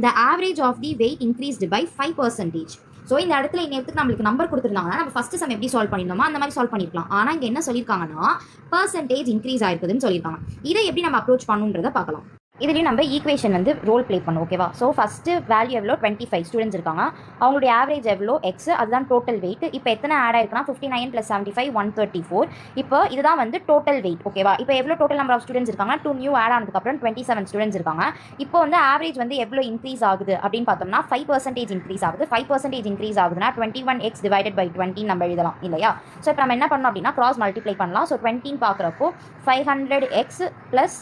The average of the weight increased by 5%. So இந்த இடத்துல இன்னத்துக்கு நம்மளுக்கு நம்பர் கொடுத்துருந்தாங்கன்னா நம்ம ஃபர்ஸ்ட் சம் எப்படி சால்வ் பண்ணியிருந்தோமோ அந்த மாதிரி சால்வ் பண்ணியிருக்கலாம். ஆனால் இங்கே என்ன சொல்லியிருக்காங்கன்னா பர்சன்டேஜ் இன்க்ரீஸ் ஆயிருக்குதுன்னு சொல்லியிருக்காங்க. இதை எப்படி நம்ம அப்ரோச் பண்ணுன்றதை பார்க்கலாம். இதுலேயும் நம்ம ஈக்குவேஷன் வந்து ரோல் ப்ளே பண்ணும். ஓகேவா? ஸோ ஃபஸ்ட்டு வேல்யூ எவ்வளோ 25 ஸ்டூடெண்ட்ஸ் இருக்காங்க. அவங்களுடைய ஆவரேஜ் எவ்வளோ எக்ஸ், அதுதான் டோட்டல் வெயிட். இப்போ எத்தனை ஆட் ஆயிருக்குன்னா 59 + 75 134. இப்போ இதுதான் வந்து டோட்டல் வெயிட். ஓகேவா? இப்போ எவ்வளோ டோட்டல் நம்பர் ஆஃப் ஸ்டூடெண்ட்ஸ் இருக்காங்க, 2 நியூ ஆட் ஆனதுக்கப்புறம் 27 ஸ்டூடெண்ட்ஸ் இருக்காங்க. இப்போ வந்து ஆவரேஜ் வந்து எவ்வளோ இன்க்ரீஸ் ஆகுது அப்படின்னு பார்த்தோம்னா 5% இன்க்ரீஸ் ஆகுது. 5% இன்க்ரீஸ் ஆகுதுன்னா 21x / 20 நம்ம எழுதலாம் இல்லையா? ஸோ இப்போ நம்ம என்ன பண்ணோம் அப்படின்னா கிராஸ் மல்டிப்ளை பண்ணலாம். ஸோ 20 பார்க்குறப்போ 500x +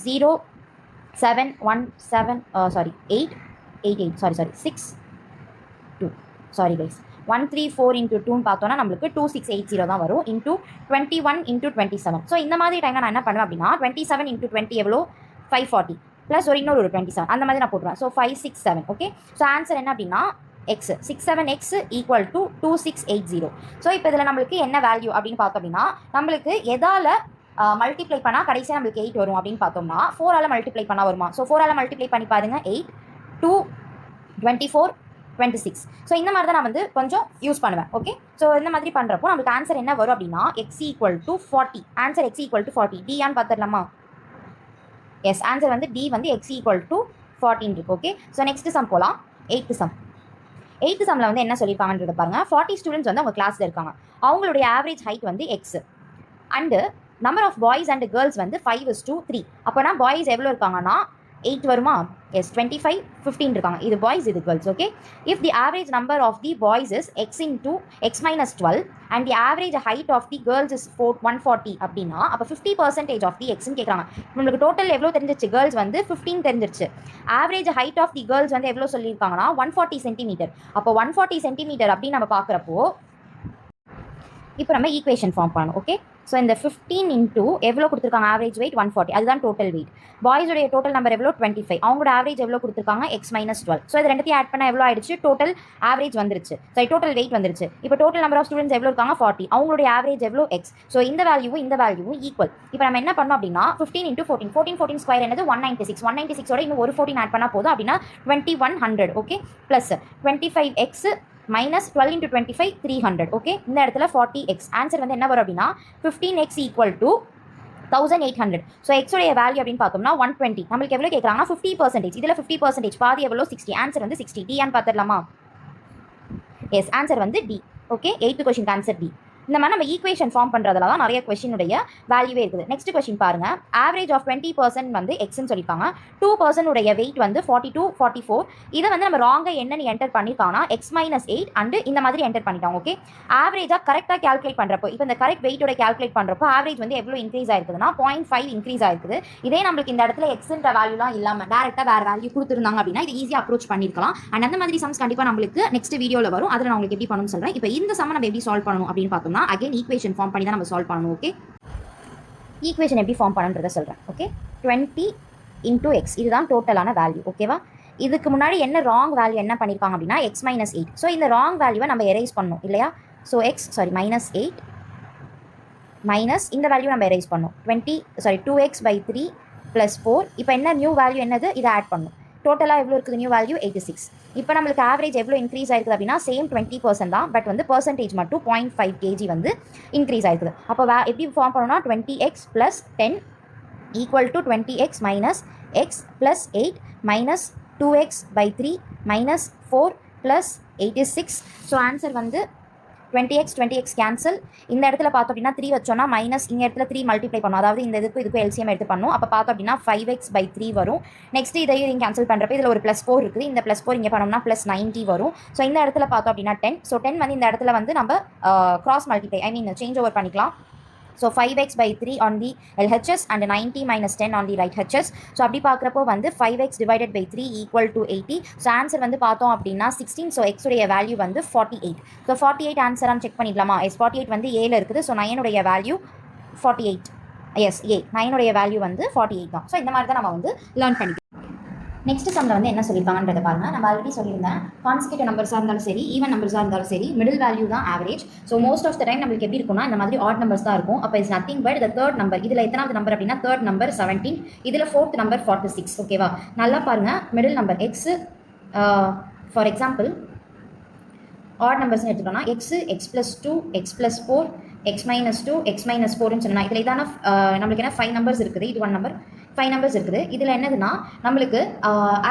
0 7 1 7 sorry 8 8 8 sorry 6 2 sorry guys 134 into 2 பார்த்தோன்னா நம்மளுக்கு 2680 தான் வரும் into 21 into 27. ஸோ இந்த மாதிரி டைமில் நான் என்ன பண்ணுவேன் அப்படின்னா 27 into 20 எவ்வளோ 540 ப்ளஸ் இன்னொரு 27 அந்த மாதிரி நான் போட்டுருவேன். ஸோ 567. ஓகே, ஸோ ஆன்சர் என்ன அப்படின்னா எக்ஸ் 67x = 2680. ஸோ இப்போ இதில் நம்மளுக்கு என்ன வேல்யூ அப்படின்னு பார்த்தோம் அப்படின்னா நம்மளுக்கு எதால் மல்டிப்ளை பண்ணால் கடைசியாக நம்மளுக்கு 8 வரும் அப்படின்னு பார்த்தோம்னா 4ஆல் மல்டிப்ளை பண்ணால் வருமா? ஸோ 4ஆல் மல்டிப்ளை பண்ணி பாருங்க 8 2 24 26. ஸோ இந்த மாதிரி தான் நான் வந்து கொஞ்சம் யூஸ் பண்ணுவேன். ஓகே, ஸோ இந்த மாதிரி பண்ணுறப்போ நம்மளுக்கு ஆன்சர் என்ன வரும் அப்படின்னா x = 40. Answer x = 40. டியான்னு பார்த்துடலாமா? எஸ், ஆன்சர் வந்து டி வந்து x = 14 இருக்கு. ஓகே, ஸோ நெக்ஸ்ட் சம் போகலாம். 8th some. 8th சம்மில் வந்து என்ன சொல்லியிருப்பாங்கன்றத பாருங்க. 40 ஸ்டூடெண்ட்ஸ் வந்து அவங்க கிளாஸில் இருக்காங்க. அவங்களுடைய ஆவரேஜ் ஹைட் வந்து x and number of boys and girls வந்து 5:3. அப்போனா பாய்ஸ் எவ்வளோ இருக்காங்கன்னா 8 வருமா? எஸ், 25 15 இருக்காங்க. இது பாய்ஸ், இது girls. Okay, if the average number of the boys is x × x - 12 and the average height of the girls is 140 அப்படின்னா அப்போ 50% ஆஃப் தி எக்ஸ்ன்னு கேட்குறாங்க. நம்மளுக்கு டோட்டல் எவ்வளோ தெரிஞ்சிச்சு? கேர்ள்ஸ் வந்து 15 தெரிஞ்சிருச்சு. Average height of the girls வந்து எவ்வளோ சொல்லியிருக்காங்கன்னா 140 சென்டிமீட்டர். அப்போ 140 சென்டிமீட்டர் அப்படின்னு நம்ம பார்க்குறப்போ இப்போ நம்ம ஈக்குவேஷன் ஃபார்ம் பண்ணணும். ஓகே, ஸோ இந்த 15 இன்ட்டு எவ்வளோ கொடுத்துருக்காங்க? ஆவரேஜ் வெயிட் 140, அதுதான் டோட்டல் வெயிட். பாய்ஸோடைய டோட்டல் நம்பர் எவ்வளோ 25, அவங்களோட ஆவரேஜ் எவ்வளோ கொடுத்துருக்காங்க? x - 12. ஸோ இது ரெண்டுத்தையும் ஆட் பண்ணால் எவ்வளோ ஆயிடுச்சு? டோட்டல் ஆவரேஜ் வந்துருச்சு. ஸோ டோட்டல் வெயிட் வந்துருச்சு. இப்போ டோட்டல் நம்பர் ஆஃப் ஸ்டூடெண்ட்ஸ் எவ்வளோ இருக்காங்க? 40. அவங்களுடைய ஆவரேஜ் எவ்வளோ? x. ஸோ இந்த வேல்யூவும் ஈக்குவல். இப்போ நம்ம என்ன பண்ணோம் அப்படின்னா 15 × 14 14 ஸ்கொயர் என்னது 196. 196ஓட இன்னும் ஒரு 14 ஆட் பண்ணால் போதும். அப்படின்னா 2100. Okay, plus 25x - 12 × 25 300. ஓகே, இந்த இடத்துல 40x. ஆன்சர் வந்து என்ன வரும் அப்படின்னா 15x = 1800. ஸோ எக்ஸோடைய வேல்யூ அப்படின்னு பார்த்தோம்னா 120. நம்மளுக்கு எவ்வளோ கேட்குறாங்கன்னா 50%. இதில் 50% பாதி எவ்வளோ 60. ஆன்சர் வந்து 60. டியான்னு பார்த்துடலாமா? எஸ், ஆன்சர் வந்து D. Okay, 8th question answer D. இந்த மாதிரி நம்ம ஈக்குவேஷன் ஃபார்ம் பண்ணுறதுல தான் நிறைய கொஸ்டினுடைய வேல்யூவே இருக்குது. நெக்ஸ்ட் கொஸ்டின் பாருங்க. ஆவரேஜ் ஆஃப் 20% வந்து எக்ஸ்ன்னு சொல்லியிருப்பாங்க. 2% உடைய வெயிட் வந்து 42 44. இதை வந்து நம்ம ராங்காக என்னன்னு என்டர் பண்ணியிருக்காங்கன்னா x - 8 அண்டு இந்த மாதிரி என்டர் பண்ணிட்டாங்க. ஓகே, ஆவரேஜாக கரெக்டாக கேல்குலேட் பண்ணுறப்போ இப்போ இந்த கரெக்ட் வெயிட்டோட கேல்குலேட் பண்ணுறப்போ ஆவரேஜ் வந்து எவ்வளோ இன்க்ரீஸ் ஆயிருக்குதுன்னா 0.5 இன்க்ரீஸ் ஆயிருக்குது. இதே நம்மளுக்கு இந்த இடத்துல எக்ஸ்ன்ற வேல்யூலாம் இல்லாமல் டேரெக்டாக வேறு வேல்யூ கொடுத்துருந்தாங்க அப்படின்னா இது ஈஸியாக அப்ரோச் பண்ணியிருக்கலாம். அண்ட் அந்த மாதிரி சம்ஸ் கண்டிப்பாக நம்மளுக்கு நெக்ஸ்ட் வீடியோவில் வரும். அதில் நான் உங்களுக்கு எப்படி பண்ணணும்னு சொல்கிறேன். இப்போ இந்த சம் நம்ம எப்படி சால்வ் பண்ணணும் அப்படின்னு பார்த்தோம். அகைன் ஈக்குவேஷன் ஃபார்ம் பண்ணி தான் நம்ம சால்வ் பண்ணணும். ஓகே, ஈக்குவேஷன் எப்படி ஃபார்ம் பண்ணுறதை சொல்கிறேன். ஓகே, 20 × x இதுதான் டோட்டலான வேல்யூ. ஓகேவா? இதுக்கு முன்னாடி என்ன ராங் வேல்யூ என்ன பண்ணியிருக்காங்க அப்படின்னா x - 8. ஸோ இந்த ராங் வேல்யூவை நம்ம எரேஸ் பண்ணணும் இல்லையா? ஸோ -8 மைனஸ் இந்த வேல்யூ நம்ம எரேஸ் பண்ணணும் 2x/3 + 4. இப்போ என்ன நியூ வேல்யூ என்னது? இதை ஆட் பண்ணணும். டோட்டலாக எவ்வளோ இருக்குது? New value 86. இப்போ நம்மளுக்கு ஆவரேஜ் எவ்வளோ இன்க்ரீஸ் ஆயிருக்குது அப்படின்னா சேம் 20% தான். பட் வந்து பர்சன்டேஜ் மட்டும் 0.5 kg வந்து இன்க்ரீஸ் ஆயிருக்குது. அப்போ எப்படி ஃபார்ம் பண்ணணும்னா 20x + 10 = 20x - x + 8 - 2x/3 - 4 + 86. So answer வந்து 20x கேன்சல். இந்த இடத்துல பார்த்தோம் அப்படின்னா 3 வச்சோன்னா மைனஸ் இந்த இடத்துல 3 மல்டிப்ளை பண்ணோம். அதாவது இந்த இதுக்கும் எல்சிஎம் எடுத்து பண்ணணும். அப்போ பார்த்தோம் அப்படின்னா 5x/3 வரும். நெக்ஸ்ட் இதையும் நீங்கள் கேன்சல் பண்ணுறப்ப இதில் ஒரு +4 இருக்குது. இந்த +4 இங்கே பண்ணோம்னா +90 வரும். ஸோ இந்த இடத்துல பார்த்தோம் அப்படின்னா 10. ஸோ 10 வந்து இந்த இடத்துல வந்து நம்ம கிராஸ் மல்டிப்ளை சேஞ்ச் ஓவர் பண்ணிக்கலாம். So 5x/3 on the LHS and 90 - 10 on the right HS. So அப்படி பார்க்குறப்போ வந்து 5x / 3 = 80. ஸோ ஆன்சர் வந்து பார்த்தோம் அப்படின்னா 16. ஸோ x உடைய வேல்யூ வந்து 48. ஸோ 48 ஆன்சரான்னு செக் பண்ணிடலாமா? எஸ், 48 வந்து ஏல இருக்குது. ஸோ 9 உடைய வேல்யூ 48. எஸ், 9 உடைய வேல்யூ வந்து 48 தான். ஸோ இந்த மாதிரி தான் நம்ம வந்து லேர்ன் பண்ணிக்கலாம். நெக்ஸ்ட் சம்மில் வந்து என்ன சொல்லியிருக்காங்கன்றத பாருங்க. நம்ம ஆல்ரெடி சொல்லியிருந்தேன், கான்சிக்யூட்டிவ் நம்பர்ஸாக இருந்தாலும் சரி, ஈவன் நம்பர்ஸாக இருந்தாலும் சரி, மிடில் வேல்யூ தான் average. So most of the time நம்மளுக்கு எப்படி இருக்கும்னா இந்த மாதிரி ஆட் நம்பர்ஸ் தான் இருக்கும். அப்போ is nothing but the third number. இதில் எத்தனாவது நம்பர் அப்படின்னா தேர்ட் நம்பர் 17, இதில் ஃபோர்த் நம்பர் 46. ஓகேவா, நல்லா பாருங்க. Middle number X, for example odd நம்பர்ஸ்னு எடுத்துட்டோம்னா X plus 2, X plus 4, X minus 2, X minus 4ன்னு சொன்னால் இதில் இதான நம்மளுக்கு என்ன 5 நம்பர்ஸ் இருக்குது. இது 1 நம்பர், 5 நம்பர்ஸ் இருக்குது. இதில் என்னதுன்னா நம்மளுக்கு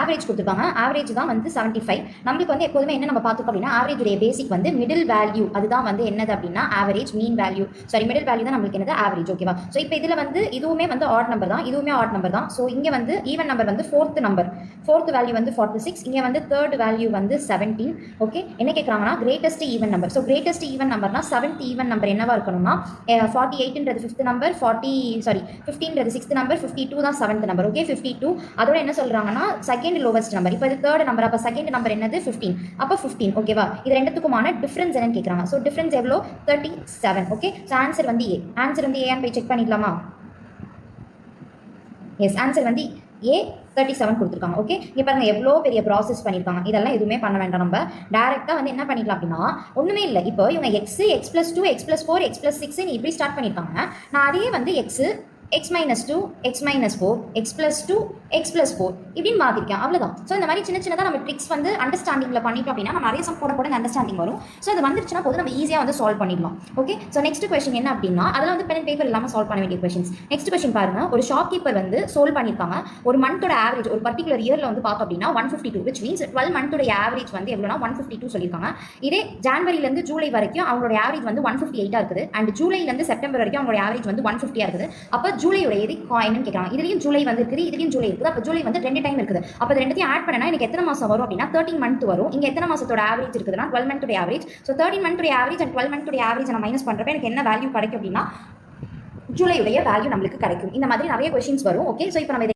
ஆவரேஜ் கொடுத்துருக்காங்க. ஆவரேஜ் தான் வந்து 75. நம்மளுக்கு வந்து எப்போதுமே என்ன நம்ம பார்த்துக்கோம் அப்படின்னா ஆவரேஜுடைய பேசிக் வந்து மிடில் வேல்யூ. அதுதான் வந்து என்னது அப்படின்னா average, mean value, sorry middle value தான் நம்மளுக்கு என்னது ஆவரேஜ். ஓகேவா, ஸோ இப்போ இதில் வந்து இதுவுமே வந்து ஆட் நம்பர் தான், இதுவுமே ஆட் நம்பர் தான். ஸோ இங்கே வந்து ஈவன் நம்பர் வந்து ஃபோர்த் வேல்யூ வந்து 46, இங்கே வந்து தேர்ட் வேல்யூ வந்து 17. ஓகே, என்ன கேட்குறாங்கன்னா greatest even number. So greatest even நம்பர்னா 7th ஈவன் நம்பர் என்னவா இருக்கணும்னா 48ன்றது 5th நம்பர், 15ன்றது 6th நம்பர், 52 தான் 7th நம்பர். ஓகே, 52. அதோட என்ன சொல்றாங்கன்னா செகண்ட் லோவஸ்ட் நம்பர். இப்போ இது தேர்ட் நம்பர், அப்போ செகண்ட் நம்பர் என்னது 15, அப்போ 15. ஓகேவா, இது ரெண்டுத்துக்குமான டிஃபரன்ஸ் என்னன்னு கேட்குறாங்க. ஸோ டிஃபரன்ஸ் எவ்வளோ 37. ஓகே, ஸோ ஆன்சர் வந்து ஏ. ஆன்சர் வந்து ஏன்னு போய் செக் பண்ணிக்கலாமா? எஸ், ஆன்சர் வந்து ஏ 37 கொடுத்துருக்காங்க. ஓகே, இங்கே பாருங்க எவ்வளோ பெரிய ப்ராசஸ் பண்ணியிருக்காங்க. இதெல்லாம் எதுவுமே பண்ண வேண்டாம். நம்ம டேரெக்டாக வந்து என்ன பண்ணிடலாம் அப்படின்னா ஒன்றுமே இல்லை. இப்போ இவங்க X plus 2, X plus 4, X plus 6 இப்படி ஸ்டார்ட் பண்ணியிருக்காங்க. நான் அதே வந்து x minus 2, x minus 4, x plus 2, x plus 4 இப்படின்னு மாற்றிருக்கேன். அவ்வளோதான். ஸோ இந்த மாதிரி சின்னதாக நம்ம ட்ரிக்ஸ் வந்து அண்டர்ஸ்டாண்டிங்கில் பண்ணிட்டோம் அப்படின்னா நம்ம நிறைய சம் போட இந்த அண்டர்ஸ்டாண்டிங் வரும். ஸோ அது வந்துருச்சுன்னா போது நம்ம ஈஸியாக வந்து சால்வ் பண்ணிடலாம். ஓகே, ஸோ நெக்ஸ்ட் கொஸ்டின் என்ன அப்படின்னா அதில் வந்து பென் பேப்பர் இல்லாமல் சால்வ் பண்ண வேண்டிய கொஸ்டின்ஸ். நெக்ஸ்ட் கொஸ்டின் பாருங்க. ஒரு ஷாப் கீப்பர் வந்து சால்வ் பண்ணியிருக்காங்க. ஒரு மந்தோட ஆவரேஜ் ஒரு பர்டிகுலர் இயரில் வந்து பார்த்தோம் அப்படின்னா 152, which means 12 மந்தோட ஆவரேஜ் வந்து எவ்வளோனா 152 சொல்லியிருக்காங்க. இதே ஜான்வரிலேருந்து ஜூலை வரைக்கும் அவங்களோட ஆவரேஜ் வந்து 158 இருக்குது. அண்ட் ஜூலைலேருந்து செப்டம்பர் வரைக்கும் அவங்களோட ஆவரேஜ் வந்து 150 இருக்குது. அப்போ ஜூலையோட எது என்னன்னு கேட்கறாங்க. இதுலயும் ஜூலை வந்து இருக்குது, இதுலயும் ஜூலை இருக்குது. அப்போ ஜூலை வந்து 2 டைம் இருக்குது. அப்போ இது ரெண்டுத்தையும் ஆட் பண்ணனா எனக்கு எத்தனை மாசம் வரும் அப்படின்னா 13 மந்த் வரும். இங்க எத்தனை மாசத்தோட ஆவரேஜ் இருக்குதுன்னா 12 மந்த்தோட ஆவரேஜ். ஸோ 13 மந்த்தோட ஆவரேஜ் அண்ட் 12 மந்த்தோட ஆவரேஜ் நான் மைனஸ் பண்றப்ப எனக்கு என்ன வேல்யூ கிடைக்கும் அப்படின்னா ஜூலையுடைய வேல்யூ நம்மளுக்கு கிடைக்கும். இந்த மாதிரி நிறைய கொஸ்டின்ஸ் வரும். ஓகே, ஸோ இப்போ நம்ம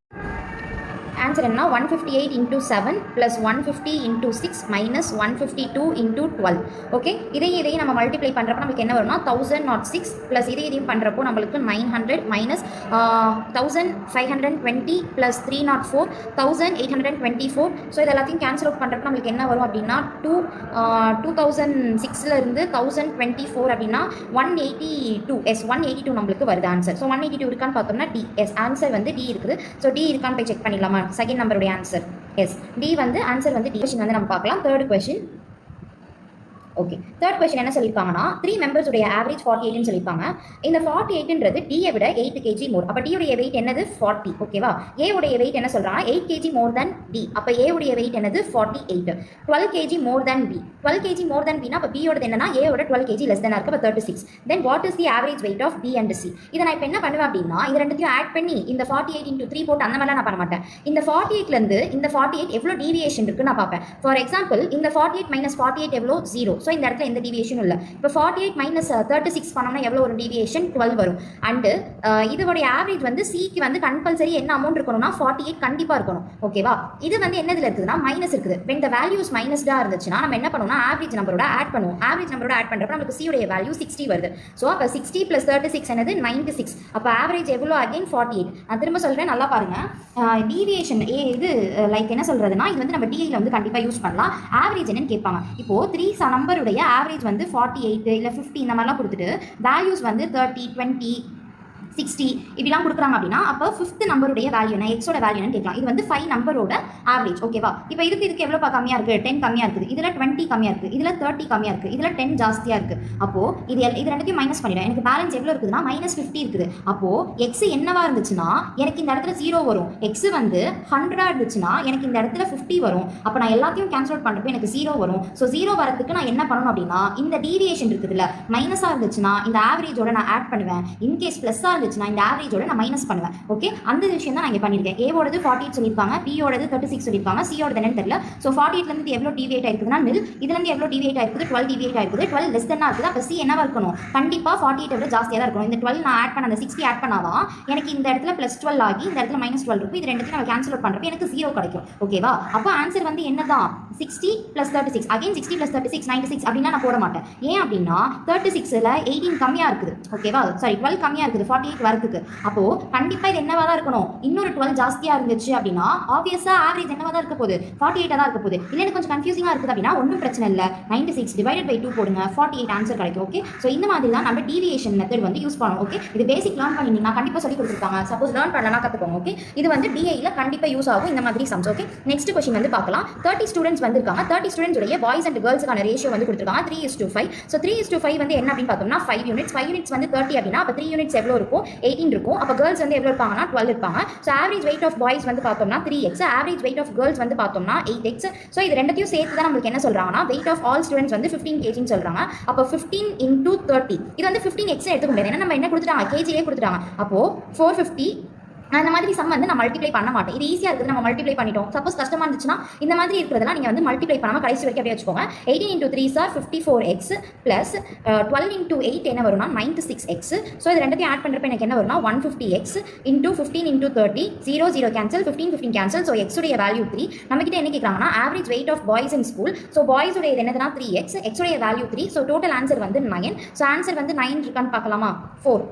ஆன்சர் என்ன 158 into 7 plus 150 into 6 minus 152 into 12. Okay, இதையும் நம்ம மல்டிப்ளை பண்ணுறப்போ நமக்கு என்ன வரும்னா 1006 ப்ளஸ் இதையும் பண்ணுறப்போ நம்மளுக்கு 900 மைனஸ் 1520 ப்ளஸ் 304 1824. ஸோ இது எல்லாத்தையும் கேன்சல் அவுட் பண்ணுறப்போ நம்மளுக்கு என்ன வரும் அப்படின்னா 2006 இருந்து 1024 அப்படின்னா 182. எஸ், 182 நம்மளுக்கு வருது ஆன்சர். ஸோ 182 இருக்கான்னு பார்த்தோம்னா டி. எஸ், ஆன்சர் வந்து டி இருக்குது. ஸோ டி இருக்கான்னு போய் செக் பண்ணிடலாமா? செகண்ட் நம்பருடைய ஆன்சர் எஸ், டி வந்து ஆன்சர் வந்து டி. கொஸ்டின் வந்து நம்ம பார்க்கலாம். Third question. Okay, third question என்ன சொல்லியிருக்காங்கன்னா 3 மெம்பர்ஸ் உடைய ஆவரேஜ் 48 சொல்லியிருக்காங்க. இந்த 48ன்றது டியை விட 8 kg மோர். அப்போ டி உடைய வெயிட் என்னது 40. ஓகேவா, ஏ உடைய வெயிட் என்ன சொல்றாங்க 8 kg மோர் தென் டி. அப்போ ஏ உடைய வெயிட் என்னது 48. 12 kg மோர் தென் பி. 12 kg மோர் தென் பினா அப்போ பியோட என்னன்னா ஏ ஓட 12 kg லெஸ் தென் இருக்கு. அப்போ 36. Then what is the average weight of B and C? இதை நான் இப்போ என்ன பண்ணுவேன் அப்படின்னா இது ரெண்டுத்தையும் ஆட் பண்ணி இந்த 48 into 3 போட்டு அந்த மாதிரிலாம் நான் பண்ண மாட்டேன். இந்த 48லேருந்து இந்த 48 எவ்வளோ டீவியேஷன் இருக்கு நான் பார்ப்பேன். ஃபார் எக்ஸாம்பிள் இந்த 48 மைனஸ் 48 எவ்வளோ 0. ஸோ இந்த இடத்துல எந்த டீவியேஷன் இல்லை. இப்போ 48 மைனஸ் 36 பண்ணோம்னா எவ்வளோ ஒரு டீவியேஷன் 12 வரும். அண்டு இதோடைய ஆவரேஜ் வந்து சிக்கு வந்து கம்பல்சரி என்ன அமௌண்ட் இருக்கணும்னா 48 கண்டிப்பாக இருக்கணும். ஓகேவா, இது வந்து என்னதுல இருக்குதுன்னா மைனஸ் இருக்குது. when the values மைனஸ்டாக இருந்துச்சுன்னா நம்ம என்ன பண்ணுவோம்னா ஆவரேஜ் நம்பரோட ஆட் பண்ணுவோம். ஆவரேஜ் நம்பரோட ஆட் பண்ணுறப்ப நமக்கு சி உடைய வேல்யூ 60 வருது. ஸோ அப்போ 60 + 36 என்னது 96. அப்போ ஆவரேஜ் எவ்வளோ அகைன் 48. நான் திரும்ப சொல்கிறேன், நல்லா பாருங்க. டீவியேஷன் இது லைக் என்ன சொல்றதுன்னா இது வந்து நம்ம டிஐல வந்து கண்டிப்பாக யூஸ் பண்ணலாம். ஆவரேஜ் என்னன்னு கேட்பாங்க. இப்போ 3 நம்பருடைய ஆவரேஜ் வந்து 48 இல்லை 50 இந்த மாதிரிலாம் கொடுத்துட்டு வேல்யூஸ் வந்து 30, 20, 60 இப்படிலாம் கொடுக்குறாங்க அப்படின்னா அப்போ 5th நம்பருடைய வேல்யூ என்ன, எக்ஸோட வேல்யூ என்னன்னு கேட்கலாம். இது வந்து 5 நம்பரோட ஆவரேஜ். ஓகேவா, இப்போ இதுக்கு எவ்வளோ கம்மியாக இருக்குது 10 கம்மியாக இருக்குது, இதில் 20 கம்மியாக இருக்குது, இதில் 30 கம்மியாக இருக்குது, இதில் 10 ஜாஸ்தியாக இருக்குது. அப்போது இது ரெண்டுத்தையும் மைனஸ் பண்ணிடும். எனக்கு பேலன்ஸ் எவ்வளோ இருக்குதுன்னா -50 இருக்குது. அப்போது எக்ஸ் என்னவா இருந்துச்சுன்னா எனக்கு இந்த இடத்துல 0 வரும். எக்ஸ் வந்து 100 இருந்துச்சுன்னா எனக்கு இந்த இடத்துல 50 வரும். அப்போ நான் எல்லாத்தையும் கேன்சல் அவுட் பண்ணுறப்போ எனக்கு 0 வரும். ஸோ 0 வரதுக்கு நான் என்ன பண்ணணும் அப்படின்னா இந்த டீவியேஷன் இருக்குதுல்ல மைனஸாக இருந்துச்சுன்னா இந்த ஆவரேஜோட நான் ஆட் பண்ணுவேன். இன்கேஸ் ப்ளஸ்ஸாக இருந்துச்சுன்னா இந்த ஆவரேஜோட நான் மைனஸ் பண்ணுவேன். ஓகே, அந்த விஷயம் தான் நான் இங்கே பண்ணியிருக்கேன். ஏவோடது 48 சொல்லியிருக்காங்க, பியோடது 36 சொல்லியிருக்காங்க, சியோட என்னன்னு தெரியல. ஸோ 48லேருந்து எவ்வளோ டிவியேட் ஆயிருக்குதுன்னா நில். இதுலேருந்து எவ்வளோ டிவியேட் ஆயிருக்குது 12 டிவியேட் ஆயிருக்குது. 12 லெஸ் தென்னாக இருக்குது. அப்போ சி என்னவா இருக்கணும் கண்டிப்பாக 48 விட ஜாஸ்தியாக தான் இருக்கணும். இந்த 12 நான் ஆட் பண்ண அந்த 60 ஆட் பண்ணாதான் எனக்கு இந்த இடத்துல +12 ஆகி இந்த இடத்துல -12 இருக்கும். இது ரெண்டுத்தையும் நம்ம கேன்சல் அவுட் பண்ணுறப்ப எனக்கு 0 கிடைக்கும். ஓகேவா, அப்போ ஆன்சர் வந்து என்னதான் 60 + 36 அகைன் 60 + 36 96 அப்படின்னா நான் போட மாட்டேன். ஏன் அப்படின்னா 36ல் 18 கம்மியாக இருக்குது, ஓகேவா? சாரி 12 கம்மியாக இருக்குது, 48 வரதுக்கு. அப்போது கண்டிப்பாக இது என்னவா தான் இருக்கணும், இன்னொரு 12 ஜாஸ்தியாக இருந்துச்சு அப்படின்னா ஆப்வியஸாக ஆவரேஜ் என்னவா தான் இருக்க போகுது, 48 தான் இருக்க போகுது. இல்லை எனக்கு கொஞ்சம் கன்ஃபியூசிங்காக இருக்குது அப்படின்னா ஒன்றும் பிரச்சனை இல்லை, 96 / 2 போடுங்க, 48 ஆன்சர் கிடைக்கும். ஓகே, ஸோ இந்த மாதிரி தான் நம்ம டீவியேஷன் மெத்தட் வந்து யூஸ் பண்ணணும். ஓகே, இது பேசிக் லேர்ன் பண்ணிங்கன்னா கண்டிப்பாக சொல்லி கொடுத்துருக்காங்க. சப்போஸ் லேர்ன் பண்ணலன்னா கற்றுக்கோங்க. ஓகே, இது வந்து டிஐயில் கண்டிப்பாக யூஸ் ஆகும் இந்த மாதிரி சம்ஸ். ஓகே, நெக்ஸ்ட் கொஸ்டின் வந்து பார்க்கலாம். 30 ஸ்டூடெண்ட்ஸ் வந்திருக்காங்க. 30 ஸ்டூடெண்ட்ஸ் உடைய பாய்ஸ் அண்ட் கேர்ள்ஸுக்கான ரேஷியோ வந்து கொடுத்துருக்காங்க 3:5. ஸோ 3:5 வந்து என்ன அப்படின்னு பார்த்தோம்னா 5 யூனிட்ஸ். 5 யூனிட்ஸ் வந்து 30 அப்படின்னா அப்போ 3 யூனிட்ஸ் எவ்வளோ இருக்கும், 18 இருக்கும். அப்போ கேர்ள்ஸ் வந்து எவ்வளோ இருப்பாங்கன்னா 12 இருப்பாங்க. So average weight of boys வந்து பார்த்தோம்னா 3x, average weight of girls வந்து பார்த்தோம்னா 8x. ஸோ இது ரெண்டத்தையும் சேர்த்து தான் நம்மளுக்கு என்ன சொல்றாங்கன்னா வெயிட் ஆஃப் ஆல் ஸ்டூடெண்ட்ஸ் வந்து 15 kgன்னு சொல்றாங்க. அப்போ 15 × 30 இது வந்து 15x எடுத்துக்க முடியாது, ஏன்னா நம்ம என்ன கொடுத்துட்டாங்க, கேஜிலே கொடுத்துட்டாங்க. அப்போ 450. அந்த மாதிரி சம் வந்து நான் மல்டிப்ளை பண்ண மாட்டேன். இது ஈஸியாக இருக்குது, நம்ம மல்டிப்ளை பண்ணிட்டோம். சப்போஸ் கஷ்டமாக இருந்துச்சுன்னா இந்த மாதிரி இருக்கிறதெல்லாம் நீங்கள் வந்து மல்டிப்ளை பண்ணாமல் கடைசி வரைக்கும் அப்படியே வச்சுக்கோங்க. 18 × 3 = 54x ப்ளஸ் 12 × 8 என்ன வரும்னா 96x. ஸோ இது ரெண்டத்தையும் ஆட் பண்ணுறப்ப எனக்கு என்ன வரும்னா 150x × 15 × 30 0 0 cancel, 15 15 cancel. So x உடைய வேல்யூ 3. நம்மகிட்ட என்ன கேட்குறாங்கன்னா average weight of boys in school. So boys உடைய என்னதுன்னா 3x, x உடைய வேல்யூ 3. ஸோ டோட்டல் ஆன்சர் வந்து 9. ஸோ ஆன்சர் வந்து 9 இருக்கான்னு பார்க்கலாமா, 4.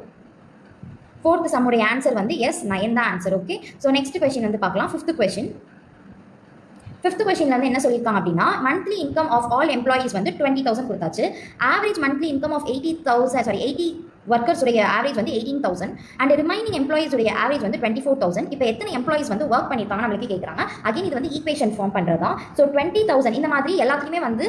ஃபோர்த் சம்முடைய ஆன்சர் வந்து எஸ் 9 தான் answer. Okay, so next question வந்து பார்க்கலாம். ஃபிஃப்த் கொஸ்டின்ல வந்து என்ன சொல்லியிருக்காங்க அப்படின்னா monthly income of all employees வந்து 20,000 கொடுத்தாச்சு. Average monthly income of 80 workers உடைய ஆவரேஜ் வந்து 18,000 அண்ட் ரிமைனிங் எம்ப்ளாயிஸ் உடைய ஆவரேஜ் வந்து 24,000. இப்போ எத்தனை எம்ப்ளாயிஸ் வந்து ஒர்க் பண்ணியிருக்காங்க நம்மளுக்கு கேட்குறாங்க. அகைன் இது வந்து ஈக்குவேஷன் ஃபார்ம் பண்ணுறது தான். ஸோ 20,000 இந்த மாதிரி எல்லாத்துக்குமே வந்து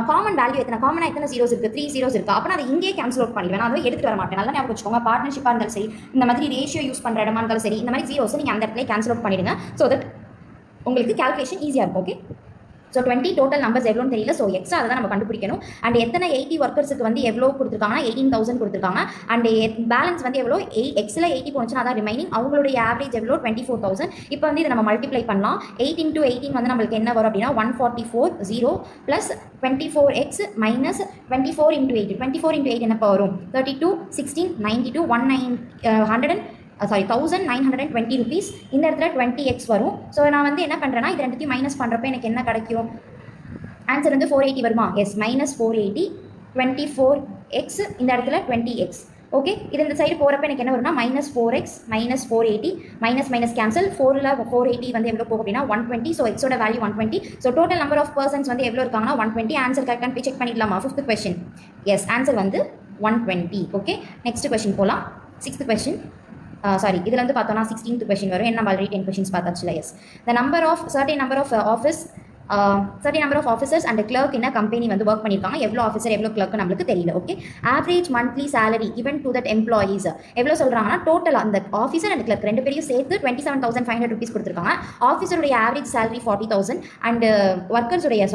காமன் வேல்யூ எத்தனை ஜீரோஸ் இருக்குது, 3 ஜீரோஸ் இருக்குது. அப்போ நான் அதை இங்கே கேன்சல் அவுட் பண்ணிடுவேன், நான் அதை எடுத்துட்டு வர மாட்டேன். நல்லா ஞாபகம் வச்சுக்கோங்க, பார்ட்னர்ஷிப்பாக இருந்தாலும் சரி, இந்த மாதிரி ரேஷியோ யூஸ் பண்ணுற இடமா இருந்தாலும் சரி, இந்த மாதிரி ஜீரோஸ் நீங்கள் அந்த இடத்துல கேன்சல் அவுட் பண்ணிடுங்க. ஸோ தட் உங்களுக்கு கால்குலேஷன் ஈஸியாக இருக்கும். ஓகே, ஸோ 20 டோட்டல் நம்பர்ஸ் எவ்வளோன்னு தெரியல. ஸோ எக்ஸா அதை தான் நம்ம கண்டுபிடிக்கணும். அண்ட் எத்தனை 80 ஒர்க்கர்ஸுக்கு வந்து எவ்வளோ கொடுத்துருக்காங்கன்னா 18,000 கொடுத்துருக்காங்க. அண்ட் பேலன்ஸ் வந்து எவ்வளோ எக்ஸில் 80 போனுச்சுன்னா அதான் ரிமைனிங். அவங்களுடைய ஆவரேஜ் எவ்வளோ 24,000. இப்போ வந்து இதை நம்ம மல்டிப்ளை பண்ணலாம். 8 × 18 வந்து நம்மளுக்கு என்ன வரும் அப்படின்னா 144 0 ப்ளஸ் 24x மைனஸ் 24 × 8. 24 × 8 என்னப்போ வரும் 32 16 92 1920 rupees. இந்த இடத்துல 20x வரும். ஸோ நான் வந்து என்ன பண்ணுறேன்னா இது ரெண்டுத்தையும் மைனஸ் பண்ணுறப்ப எனக்கு என்ன கிடைக்கும், ஆன்சர் வந்து 480 வருமா, எஸ் -480 24x இந்த இடத்துல 20x. ஓகே, இது இந்த சைடு போகிறப்ப எனக்கு என்ன வரும்னா -4x -480 மைனஸ் கேன்சல். 4ல் 480 வந்து எவ்வளோ போகும் அப்படின்னா 120. ஸோ எக்ஸோட value 120. So total number of persons வந்து எவ்வளோ இருக்காங்கன்னா 120. ஆன்சர் கரெக்டாக போய் செக் பண்ணிடலாமா. ஃபிஃப்த் கொஸ்டின் எஸ் ஆன்சர் வந்து 120. ஓகே, நெக்ஸ்ட் கொஸ்டின் போகலாம். சிக்ஸ்த் கொஸ்டின் இதில் வந்து பார்த்தோம்னா 16th கொஸ்டின் வரும். என்ன ஆல்ரெடி 10 கொஸ்டின்ஸ் பார்த்தாச்சுல. Yes the number of certain number of officers and clerk என்ன கம்பெனி வந்து ஒர்க் பண்ணியிருக்காங்க, எவ்வளோ ஆஃபீஸர் எவ்வளோ கிளர்க் நம்மளுக்கு தெரியல. Okay, average monthly salary given to that employees எவ்வளோ சொல்கிறாங்கன்னா டோட்டல் அந்த ஆஃபீஸர் அண்ட் கிளர்க் ரெண்டு பேரையும் சேர்த்து 27,500 rupees கொடுத்துருக்காங்க. ஆஃபீஸருடைய ஆவரேஜ் சேலரி 40,000 அண்ட் ஒர்க்கர்ஸுடைய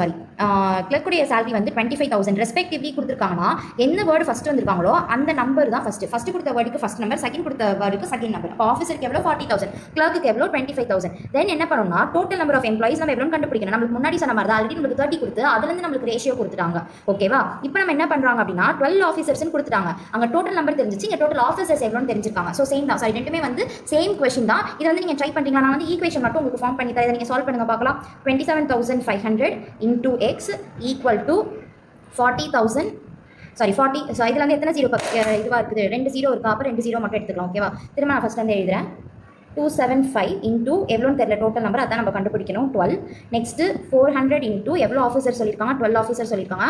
கிளர்க்குடைய சேலரி வந்து 25,000 ரெஸ்பெக்டிவ்லி கொடுத்துருக்காங்கன்னா என்ன வேர்டு ஃபஸ்ட்டு வந்திருக்காங்களோ அந்த நம்பர் தான் ஃபஸ்ட்டு கொடுத்த வேர்டுக்கு ஃபஸ்ட் நம்பர், செகண்ட் கொடுத்த வேர்டுக்கு செகண்ட் நம்பர். அப்போ ஆஃபீஸருக்கு எவ்வளோ 40,000, கிளர்க்கு எவ்வளோ 25,000. தென் என்ன பண்ணணும்னா டோட்டல் நம்பர் ஆஃப் எம்ப்ளாயிஸ் நம்ம எவ்வளோ கண்டுபிடிக்கணும். நம்மளுக்கு முன்னாடி சொன்ன மாதிரி தான் ஆல்ரெடி நம்மளுக்கு 30 கொடுத்து அதுலேருந்து நம்மளுக்கு ரேஷியோ கொடுத்துட்டாங்க. ஓகேவா, இப்போ நம்ம என்ன பண்ணுறாங்க அப்படின்னா 12 ஆஃபீஸர்ஸ்னு கொடுத்துட்டாங்க. அங்கே டோட்டல் நம்பர் தெரிஞ்சிச்சு, இங்கே டோட்டல் ஆஃபீஸர்ஸ் எவ்வளோன்னு தெரிஞ்சிருக்காங்க. ஸோ சேம் தான், ரெண்டுமே வந்து சேம் கொஸ்டின் தான். இதை வந்து நீங்கள் ட்ரை பண்ணுறீங்களா, நான் வந்து ஈக்குவேஷன் மட்டும் உங்களுக்கு ஃபார்ம் பண்ணி தரேன், நீங்கள் சால்வ் பண்ணுங்க பார்க்கலாம். 27,500 × x = 40,000 40. ஸோ இதில் வந்து எத்தனை ஜீரோ இதுவாக இருக்குது, 2 ஜீரோ இருக்கா, அப்போ 2 ஜீரோ மட்டும் எடுத்துக்கலாம். ஓகேவா, திரும்ப நான் ஃபஸ்ட் வந்து எழுதுறேன். 275 இன்டூ எவ்வளோன்னு தெரியல டோட்டல் நம்பர், அதான் நம்ம கண்டுபிடிக்கணும். 12. நெக்ஸ்ட்டு 400 இன்டூ எவ்வளோ ஆஃபீஸர் சொல்லியிருக்காங்க, 12 ஆஃபீஸர் சொல்லியிருக்காங்க.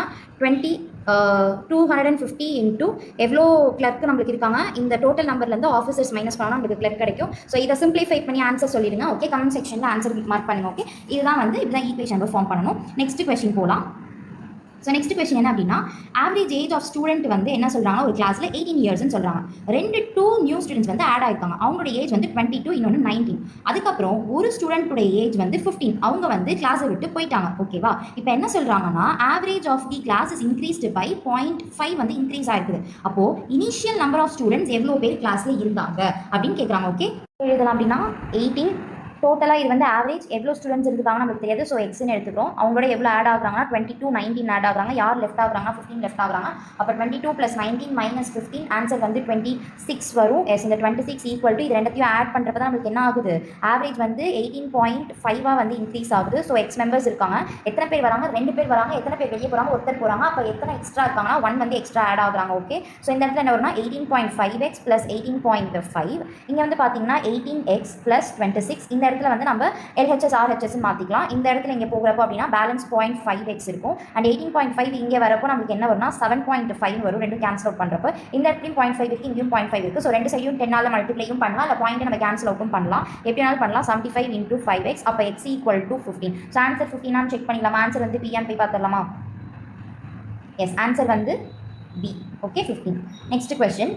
250 இன்டூ எவ்வளோ கிளர்க்கு நம்மளுக்கு இருக்காங்க. இந்த டோட்டல் நம்பர்லேருந்து ஆஃபீஸர்ஸ் மைனஸ் பண்ணால் நம்மளுக்கு கிளர்க் கிடைக்கும். ஸோ இதை சிம்பிளிஃபை பண்ணி ஆன்சர் சொல்லிடுங்க. ஓகே, கமெண்ட் செக்ஷனில் ஆன்சர் மார்க் பண்ணுங்க. ஓகே, இதுதான் வந்து இதுதான் ஈக்குவேஷன் ஃபார்ம் பண்ணணும். நெக்ஸ்ட் கொஸ்டின் போகலாம். ஸோ நெக்ஸ்ட் கொஸ்டின் என்ன அப்படின்னா ஆவரேஜ் ஏஜ் ஆஃப் ஸ்டூடெண்ட் வந்து என்ன சொல்கிறாங்க, ஒரு கிளாஸில் 18 இயர்ஸ்னு சொல்கிறாங்க. 2 நியூ ஸ்டூடெண்ட்ஸ் வந்து ஆட் ஆயிருக்காங்க. அவங்களோட ஏஜ் வந்து 22, இன்னொன்று 19. அதுக்கப்புறம் ஒரு ஸ்டூடெண்ட்டுடைய ஏஜ் வந்து 15. அவங்க வந்து கிளாஸை விட்டு போயிட்டாங்க. ஓகேவா, இப்போ என்ன சொல்கிறாங்கன்னா average of the class is increased by 0.5 வந்து இன்க்ரீஸ் ஆயிருக்குது. அப்போது இனிஷியல் நம்பர் ஆஃப் ஸ்டூடெண்ட்ஸ் எவ்வளோ பேர் கிளாஸில் இருந்தாங்க அப்படின்னு கேட்குறாங்க. ஓகே, எழுதலாம் அப்படின்னா 18 டோட்டலாக இது வந்து ஆவரேஜ் எவ்வளோ ஸ்டூடெண்ட்ஸ் இருக்காங்க நமக்கு தெரியாது. ஸோ எக்ஸ்ன்னு எடுத்துக்கிறோம். அவங்களோட எவ்வளோ ஆட் ஆகுறாங்கன்னா 22 19 ஆட் ஆகுறாங்க. யார் லெஃப்ட் ஆகுறாங்கன்னா 15 லெஃப்ட் ஆகுறாங்க. அப்போ 22 + 19 - 15 ஆன்சர் வந்து 26 வரும். எஸ், இந்த 26 ஈக்குவல் டு இது ரெண்டத்தையும் ஆட் பண்ணுறப்ப தான் நம்மளுக்கு என்ன ஆகுது, ஆவரேஜ் வந்து 18.5 வந்து இன்க்ரீஸ் ஆகுது. ஸோ எக்ஸ் மெம்பர்ஸ் இருக்காங்க. எத்தனை பேர் வராங்க, 2 பேர் வராங்க. எத்தனை பேர் வெளியே போகிறாங்க, ஒருத்தர் போகிறாங்க. அப்போ எத்தனை எக்ஸ்ட்ரா இருக்காங்கன்னா 1 வந்து எக்ஸ்ட்ரா ஆட் ஆகுறாங்க. ஓகே, ஸோ இந்த இடத்துல என்ன வரும்னா 18.5x + 18.5. இங்கே வந்து பார்த்தீங்கன்னா 18x + 26. இந்த இடத்துல வந்து நம்ம LHS RHS மாற்றிக்கலாம். இந்த இடத்துல இங்கே போகிறப்போ அப்படின்னா பேலன்ஸ் 0.5x இருக்கும். அண்ட் 18.5 இங்கே வரப்போ நம்மளுக்கு என்ன வரும்னா 7.5 வரும். ரெண்டும் கேன்சல் அவுட் பண்ணுறப்போ இந்த இடத்துலையும் 0.5 இருக்குது, இங்கேயும் 0.5 இருக்குது. ஸோ ரெண்டு சைடும் 10ஆல் மல்டிப்ளையும் பண்ணலாம். அந்த பாயிண்ட் நம்ம கேன்சல் அவுட்டும் பண்ணலாம். எப்படி வேணாலும் பண்ணலாம். 75 × 5x. அப்போ x = 15. ஸோ ஆன்சர் 15 செக் பண்ணிடலாமா? ஆன்சர் வந்து பியான்னு போய் பார்த்துடலாமா? எஸ், ஆன்சர் வந்து B. Okay, 15. Next question.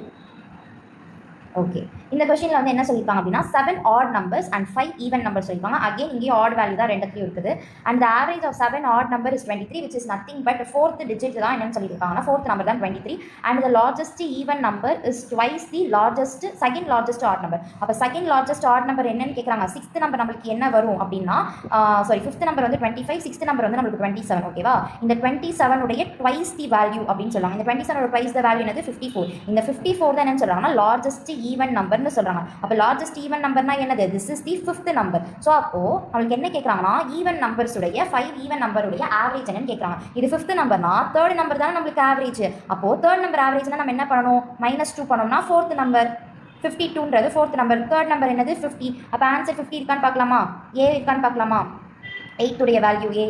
Okay, இந்த கொஸ்டினில் வந்து என்ன சொல்லியிருக்காங்க அப்படின்னா 7 odd numbers and 5 even number சொல்லியிருக்காங்க. அகைன் இங்கே ஆட் வேல்யூ தான் ரெண்டுத்தையும் இருக்குது. And the average of 7 odd number is 23, which is nothing but fourth digit தான் என்னன்னு சொல்லியிருக்காங்கன்னா ஃபோர்த் நம்பர் தான் 23. And the largest even number is twice the largest second largest add number. அப்போ second largest add number என்னன்னு கேட்குறாங்க. Sixth number நம்மளுக்கு என்ன வரும் அப்படின்னா ஃபிஃப்த் நம்பர் வந்து 25, சிக்ஸ்த் நம்பர் வந்து நம்மளுக்கு 27. ஓகேவா, இந்த 27 உடைய ட்வைஸ் தி வேல்யூ அப்படின்னு சொல்லுவாங்க. இந்த 27 ட்வைஸ் த வேல்யூ என்னது 54. இந்த 54 தான் என்னன்னு சொல்றாங்கன்னா லார்ஜஸ்ட் ஈவன் நம்பர்னு சொல்றாங்க. அப்போ லார்ஜஸ்ட் ஈவன் நம்பர்னா என்னது, this is the fifth number. So அப்போ நம்மளுக்கு என்ன கேட்குறாங்கன்னா ஈவன் நம்பர்ஸ் உடைய 5 ஈவன் நம்பருடைய ஆவரேஜ் என்னன்னு கேட்குறாங்க. இது ஃபிஃப்த் நம்பர்னா தேர்ட் நம்பர் தானே நம்மளுக்கு ஆவரேஜ். அப்போ தேர்ட் நம்பர் ஆவரேஜ்னா நம்ம என்ன பண்ணணும், -2 பண்ணோம்னா ஃபோர்த் நம்பர் 52ன்றது ஃபோர்த் நம்பர். தேர்ட் நம்பர் என்னது 50. அப்போ ஆன்சர் 50 இருக்கான்னு பார்க்கலாமா, ஏ இருக்கான்னு பார்க்கலாமா. 8 உடைய வேல்யூ ஏ.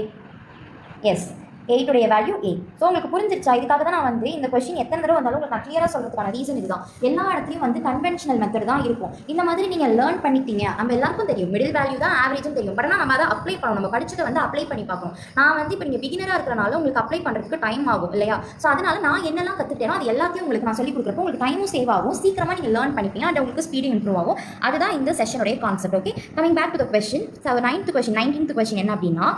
எஸ், 8 உடைய வேல்யூ A. ஸோ உங்களுக்கு புரிஞ்சிருச்சா? இதுக்காக தான் நான் வந்து இந்த கொஸ்டின் எத்தனை தடவை வந்தாலும் உங்களுக்கு நான் கிளியராக சொல்கிறதுக்கான ரீசன் இதுதான். எல்லா இடத்துலையும் வந்து கன்வென்ஷனல் மெத்தட் தான் இருக்கும். இந்த மாதிரி நீங்கள் லேர்ன் பண்ணிட்டீங்க. நம்ம எல்லாருக்கும் தெரியும் மிடில் வேல்யூ தான் ஆவரேஜும் தெரியும். பட் ஆனால் நம்ம அதை அப்ளை பண்ணணும். நம்ம படிச்சுட்டு வந்து அப்ளை பண்ணி பார்க்கணும். நான் வந்து இப்போ நீங்கள் பிகினராக இருக்கிறனால உங்களுக்கு அப்ளை பண்ணுறதுக்கு டைம் ஆகும் இல்லையா. ஸோ அதனால நான் என்னெல்லாம் கற்றுட்டேனோ அது எல்லாத்தையும் உங்களுக்கு நான் சொல்லிக் கொடுக்குறப்போ உங்களுக்கு டைமும் சேவ் ஆகும். சீக்கிரமாக நீங்கள் லேர்ன் பண்ணிப்பீங்க. அண்ட் உங்களுக்கு ஸ்பீடும் இம்ப்ரூவ் ஆகும். அதுதான் இந்த செஷனுடைய concept. Okay, coming back to the question. 19th question என்ன அப்படின்னா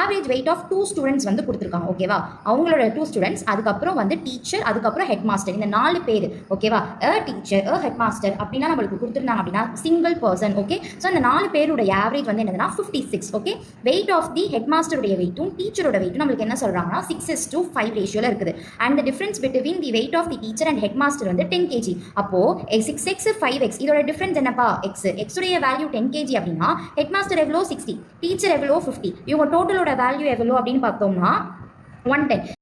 ஆவரேஜ் வெயிட் ஆஃப் 2 ஸ்டூடெண்ட்ஸ் வந்து கொடுத்துருக்காங்க. ஓகேவா, அவங்களோட 2 ஸ்டூடெண்ட்ஸ், அதுக்கப்புறம் வந்து டீச்சர், அதுக்கப்புறம் ஹெட் மாஸ்டர், இந்த 4 பேர். ஓகேவா, டீச்சர் ஹெட் மாஸ்டர் அப்படின்னா நம்மளுக்கு கொடுத்துருந்தாங்க அப்படின்னா சிங்கிள் பர்சன். ஓகே, ஸோ இந்த 4 பேருடைய ஆவரேஜ் வந்து என்னதுன்னா 56. Okay, weight of the head மாஸ்டருடைய வெயிட்டும் டீச்சரோட வெயிட்டும் நம்மளுக்கு என்ன சொல்றாங்கன்னா 6:5 ரேஷியோல இருக்குது. And the difference between the weight of the teacher and headmaster வந்து 10 kg. அப்போ 6x 5x இதோட டிஃபரன்ஸ் என்னப்பா, x உடைய வேல்யூ 10 kg அப்படின்னா ஹெட் மாஸ்டர் எவ்வளோ 60, டீச்சர் எவ்வளோ 50. இவங்க டோட்டலோட வேல்யூ எவ்வளோ அப்படின்னு பார்த்தோம்னா 110.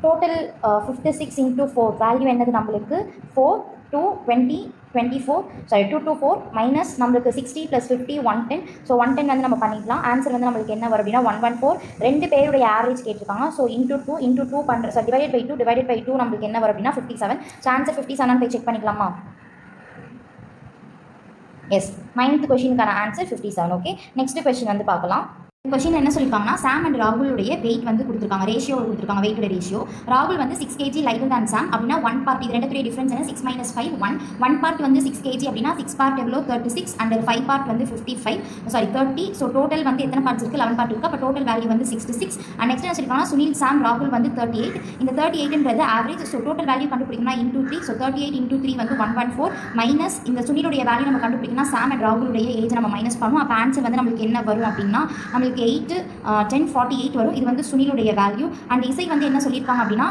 டோட்டல் 56 × 4 வேல்யூ என்னது நம்மளுக்கு 4 2 20 24 சாரி 2 2 4 மைனஸ் நம்மளுக்கு 60 + 50 110. ஸோ 110 வந்து நம்ம பண்ணிக்கலாம். ஆன்சர் வந்து நம்மளுக்கு என்ன வரும் அப்படின்னா 114. 2 பேருடைய ஆவரேஜ் கேட்டிருக்காங்க. ஸோ × 2 பண்ணுற ஸோ டிவைடட் பை 2 நம்மளுக்கு என்ன வரும் அப்படின்னா 57. ஸோ ஆன்சர் 57 போய் செக் பண்ணிக்கலாமா. எஸ், 9th கொஸ்டினுக்கான ஆன்சர் 57. ஓகே, நெக்ஸ்ட் கொஸ்டின் வந்து பார்க்கலாம். கொஸ்டின் என்ன சொல்லியிருக்காங்கன்னா சாம் அண்ட் ராகுலுடைய வெயிட் வந்து கொடுத்துருக்காங்க, ரேஷியோ கொடுத்துருக்காங்க, வெயிட்டோட ரேஷியோ. ராகுல் வந்து 6 kg லைட்டர் தான் சாம் அப்படின்னா 1 பார்ட். இது ரெண்டுத்துடைய டிஃபரன்ஸ் என்ன 6 - 5 1 பார்ட் வந்து 6 kg அப்படின்னா 6 பார்ட் எவ்வளோ 36 அண்ட் 5 பார்ட் வந்து 30. ஸோ டோட்டல் வந்து எத்தனை பார்ட்ஸ் இருக்குது 11 பார்ட் இருக்குது. அப்போ டோட்டல் வேல்யூ வந்து 66. அண்ட் நெக்ஸ்ட் என்ன சொல்லியிருக்காங்கன்னா சுனில் சாம் ராகுல் வந்து 38. இந்த 38ன்றது ஆவரேஜ். ஸோ டோட்டல் வேல்யூ கண்டுபிடிக்கணும்னா × 3. ஸோ 38 × 3 வந்து 114 மைனஸ் இந்த சுனிலுடைய வேல்யூ நம்ம கண்டுபிடிக்கணும்னா சாம் அண்ட் ராகுலுடைய ஏஜ் நம்ம மைனஸ் பண்ணுவோம். அப்போ ஆன்சர் வந்து நம்மளுக்கு என்ன வரும் அப்படின்னா நம்மளுக்கு 8 10 48 வரும். இது வந்து சுனிலுடைய வேல்யூ. அண்ட் இசை வந்து என்ன சொல்லியிருக்காங்க அப்படின்னா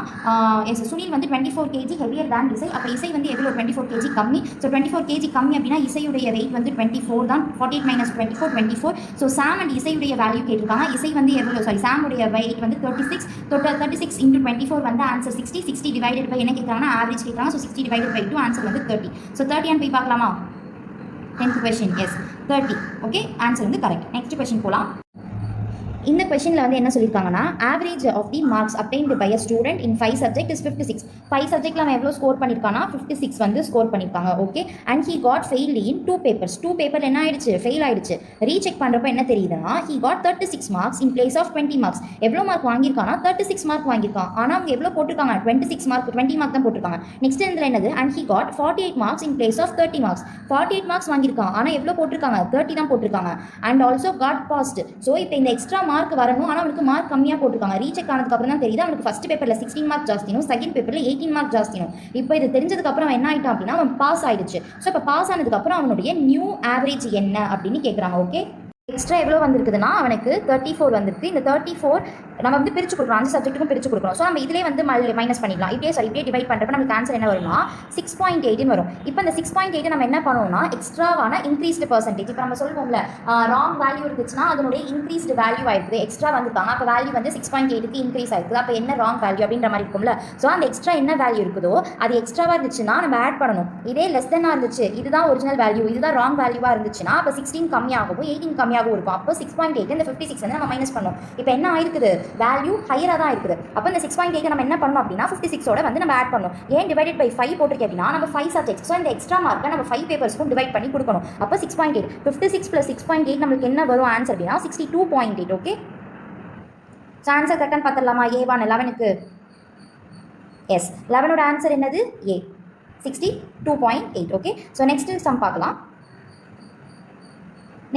சுனில் வந்து 24 kg ஹெவியர் தேன் இசை. அப்போ இசை வந்து எவ்வளோ 24 kg கம்மி. ஸோ 24 kg கம்மி அப்படின்னா இசையுடைய வெயிட் வந்து 24 தான். 48 - 24 ஸோ சாம் அண்ட் இசையுடைய வேல்யூ கேட்டிருக்காங்க. இசை வந்து எவ்வளோ சாமுடைய வெயிட் வந்து 36. 36 × 24 வந்து ஆன்சர் 60. 60 டிவைடட் பை என்ன கேட்குறாங்கன்னா ஆவரேஜ் கேட்குறாங்க. ஸோ 60 டிவைடட் பை 2 ஆன்சர் வந்து 30. ஸோ 30 போய் பார்க்கலாமா. 10th question yes 30. Okay, answer வந்து கரெக்ட். நெக்ஸ்ட் கொஸ்டின் போகலாம். இந்த கொஸ்டினில் வந்து என்ன சொல்லியிருக்காங்கன்னா average of the marks obtained by a student in 5 subject is 56. 5 சப்ஜெக்ட்ல அவன் எவ்வளோ ஸ்கோர் பண்ணியிருக்கானா 56 வந்து ஸ்கோர் பண்ணியிருக்காங்க. Okay, and he got fail in 2 papers. 2 paper என்ன ஆயிடுச்சு, ஃபெயில் ஆயிடுச்சு. ரீசெக் பண்ணுறப்ப என்ன தெரியுதுன்னா he got 36 marks in place of 20 marks. எவ்வளோ மார்க் வாங்கியிருக்கானா 36 மார்க் வாங்கியிருக்கான். ஆனால் அவங்க எவ்வளோ போட்டிருக்காங்க 26 மார்க் 20 மார்க் தான் போட்டிருக்காங்க. நெக்ஸ்ட் இதில் என்னது and he got 48 marks in place of 30 marks. 48 marks வாங்கியிருக்கான். ஆனால் எவ்வளோ போட்டிருக்காங்க 30 தான் போட்டிருக்காங்க. And also got passed. So இப்போ இந்த எக்ஸ்ட்ரா மார்க் வரணும், ஆனால் அவனுக்கு மார்க் கம்மியாக போட்டிருக்காங்க. ரீசெக் ஆனதுக்கு அப்புறம் தான் தெரியுது அவனுக்கு ஃபர்ஸ்ட் பேப்பரில் 16 மார்க் ஜாஸ்தினும், செகண்ட் பேப்பரில் 18 மார்க் ஜாஸ்தினும். இப்போ இது தெரிஞ்சதுக்கப்புறம் அவன் என்ன ஆகிட்டான் அப்படின்னா அவன் பாஸ் ஆயிடுச்சு. ஸோ இப்போ பாஸ் ஆனதுக்கப்புறம் அவனுடைய நியூ ஆவரேஜ் என்ன அப்படின்னு கேட்குறாங்க. ஓகே, எக்ஸ்ட்ரா எவ்வளோ வந்திருக்குதுன்னா அவனுக்கு 34 வந்திருக்கு. இந்த 34 நம்ம வந்து பிரிச்சு கொடுக்குறோம், 5 சப்ஜெக்ட்டுக்கும் பிரிச்சு கொடுக்குறோம். ஸோ நம்ம இதிலே வந்து மைனஸ் பண்ணிக்கலாம். இப்படியே டிவைட் பண்ணுறப்ப நமக்கு ஆன்சர் என்ன வரும்னா 6.8 வரும். இப்போ இந்த 6.8 நம்ம என்ன பண்ணுவோம்னா எக்ஸ்ட்ராவான இன்க்ரீஸ்டு பர்சன்டேஜ். இப்போ நம்ம சொல்லுவோம்ல ராங் வேல்யூ இருந்துச்சுன்னா அதனுடைய இன்க்ரீஸ்டு வேல்யூ ஆயிருக்குது, எக்ஸ்ட்ரா வந்துருக்காங்க, அப்போ வேல்யூ வந்து 6.8க்கு இன்க்ரீஸ் ஆயிருக்குது. அப்போ என்ன ராங் வேல்யூ அப்படின்ற மாதிரி இருக்கும்ல. ஸோ அந்த எக்ஸ்ட்ரா என்ன வேல்யூ இருக்குதோ அது எக்ஸ்ட்ராவாக இருந்துச்சுன்னா நம்ம ஆட் பண்ணணும். இதே லெஸ் தென்னாக இருந்துச்சு, இதுதான் ஒரிஜினல் வேல்யூ, இதுதான் ராங் வேல்யூவாக இருந்துச்சுன்னா அப்போ 16 கம்மியாகவும் 18 கம்மியாகவும் இருக்கும். அப்போ 6.8 இந்த 56 வந்து நம்ம மைனஸ் பண்ணோம். இப்போ என்ன ஆயிருக்குது, வேல்யூ ஹையராக தான் இருக்குது. அப்போ இந்த 6.8 நம்ம என்ன பண்ணணும் அப்படின்னா 56ஓட வந்து நம்ம ஆட் பண்ணணும். ஏன் டிவைடட் பை 5 போட்டிருக்கேன் அப்படின்னா நம்ம 5 சப்ஜெக்ட், ஸோ இந்த எக்ஸ்ட்ரா மார்க்கை நம்ம 5 பேப்பர்ஸ்க்கும் டிவைட் பண்ணி கொடுக்கணும். அப்போ 6.8 56 + 6.8 நம்மளுக்கு என்ன வரும் ஆன்சர் அப்படின்னா 62.8. ஓகே, ஸோ ஆன்சர் கரெக்டாக பார்த்துடலாமா? A1 11க்கு எஸ், 11ஓட ஆன்சர் என்னது A, 62.8. Okay, so next sum பார்க்கலாம்.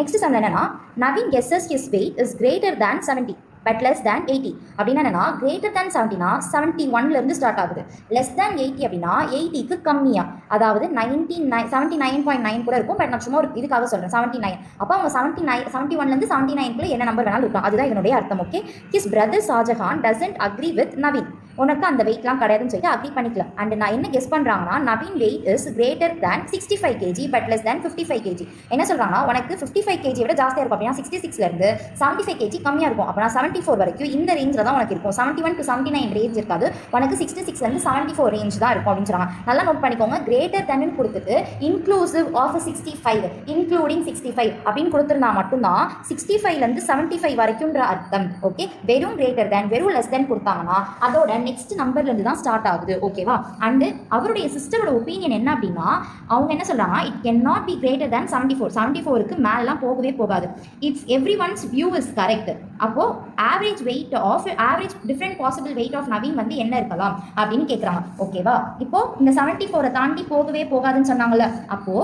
நெக்ஸ்ட் சம் என்னன்னா Naveen guesses his weight is greater than 70 but less than 80. அப்படின்னா என்னன்னா கிரேட்டர் தேன் 70னா 71லேருந்து ஸ்டார்ட் ஆகுது, லெஸ் தேன் 80 அப்படின்னா 80க்கு கம்மியா, அதாவது 79.9 கூட இருக்கும். பட் நான் சும்மா ஒரு இதுக்காக சொல்கிறேன் 79. அப்போ அவங்க 71லேருந்து 79க்குள்ள என்ன நம்பர் வேணாலும் இருக்கும், அதுதான் இதனுடைய அர்த்தம். Okay, his brother Shahjahan doesn't agree with Naveen. உனக்கு அந்த வெயிட்லாம் கிடையாதுன்னு சொல்லிட்டு அக்ரி பண்ணிக்கலாம். அண்ட் நான் என்ன கெஸ் பண்ணுறாங்கன்னா Naveen weight is greater than 65 kg but less than 55 kg. என்ன சொல்கிறாங்கன்னா உனக்கு 55 kg விட ஜாஸ்தியாக இருக்கும் அப்படின்னா 66லேருந்து 75 kg கம்மியாக இருக்கும். அப்போ நான் 74 வரைக்கும் இந்த ரேஞ்சில் தான் உனக்கு இருக்கும். 71 to 79 ரேஞ்ச் இருக்காது, உனக்கு 66லேருந்து 74 ரேஞ்ச் தான் இருக்கும் அப்படின்னு சொல்கிறாங்க. நல்லா நோட் பண்ணிக்கோங்க, கிரேட்டர் தேன் கொடுத்துட்டு இன்க்ளூசிவ் ஆஃப் 65 இன்க்ளூடிங் 65 அப்படின்னு கொடுத்துருந்தா மட்டும்தான் 65லேருந்து 75 வரைக்கும்ன்ற அர்த்தம். ஓகே, வெறும் கிரேட்டர் தேன் வெறும் லெஸ் தேன் கொடுத்தாங்கன்னா அதோட நெக்ஸ்ட் நம்பர்லேருந்து தான் ஸ்டார்ட் ஆகுது. ஓகேவா, அண்டு அவருடைய சிஸ்டரோட ஒப்பீனியன் என்ன அப்படின்னா அவங்க என்ன சொல்கிறாங்க, it can not be greater than 74க்கு மேலாம் போகவே போகாது. It's everyone's view is correct. அப்போ average weight of average different possible weight of Naveen வந்து என்ன இருக்கலாம் அப்படின்னு கேட்குறாங்க. ஓகேவா, இப்போ இந்த 74 தாண்டி போகவே போகாதுன்னு சொன்னாங்கல்ல, அப்போ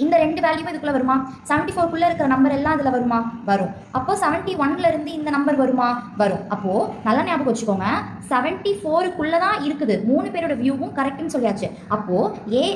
இந்த ரெண்டு வேல்யூ இதுக்குள்ள வருமா? 74க்குள்ள இருக்கிற நம்பர் எல்லாம் அதில் வருமா? வரும். அப்போ 71லேருந்து இந்த நம்பர் வருமா? வரும். அப்போ நல்லா ஞாபகம் வச்சுக்கோங்க, 74க்குள்ள தான் இருக்குது. 3 பேரோட வியூவும் கரெக்ட்னு சொல்லியாச்சு. அப்போ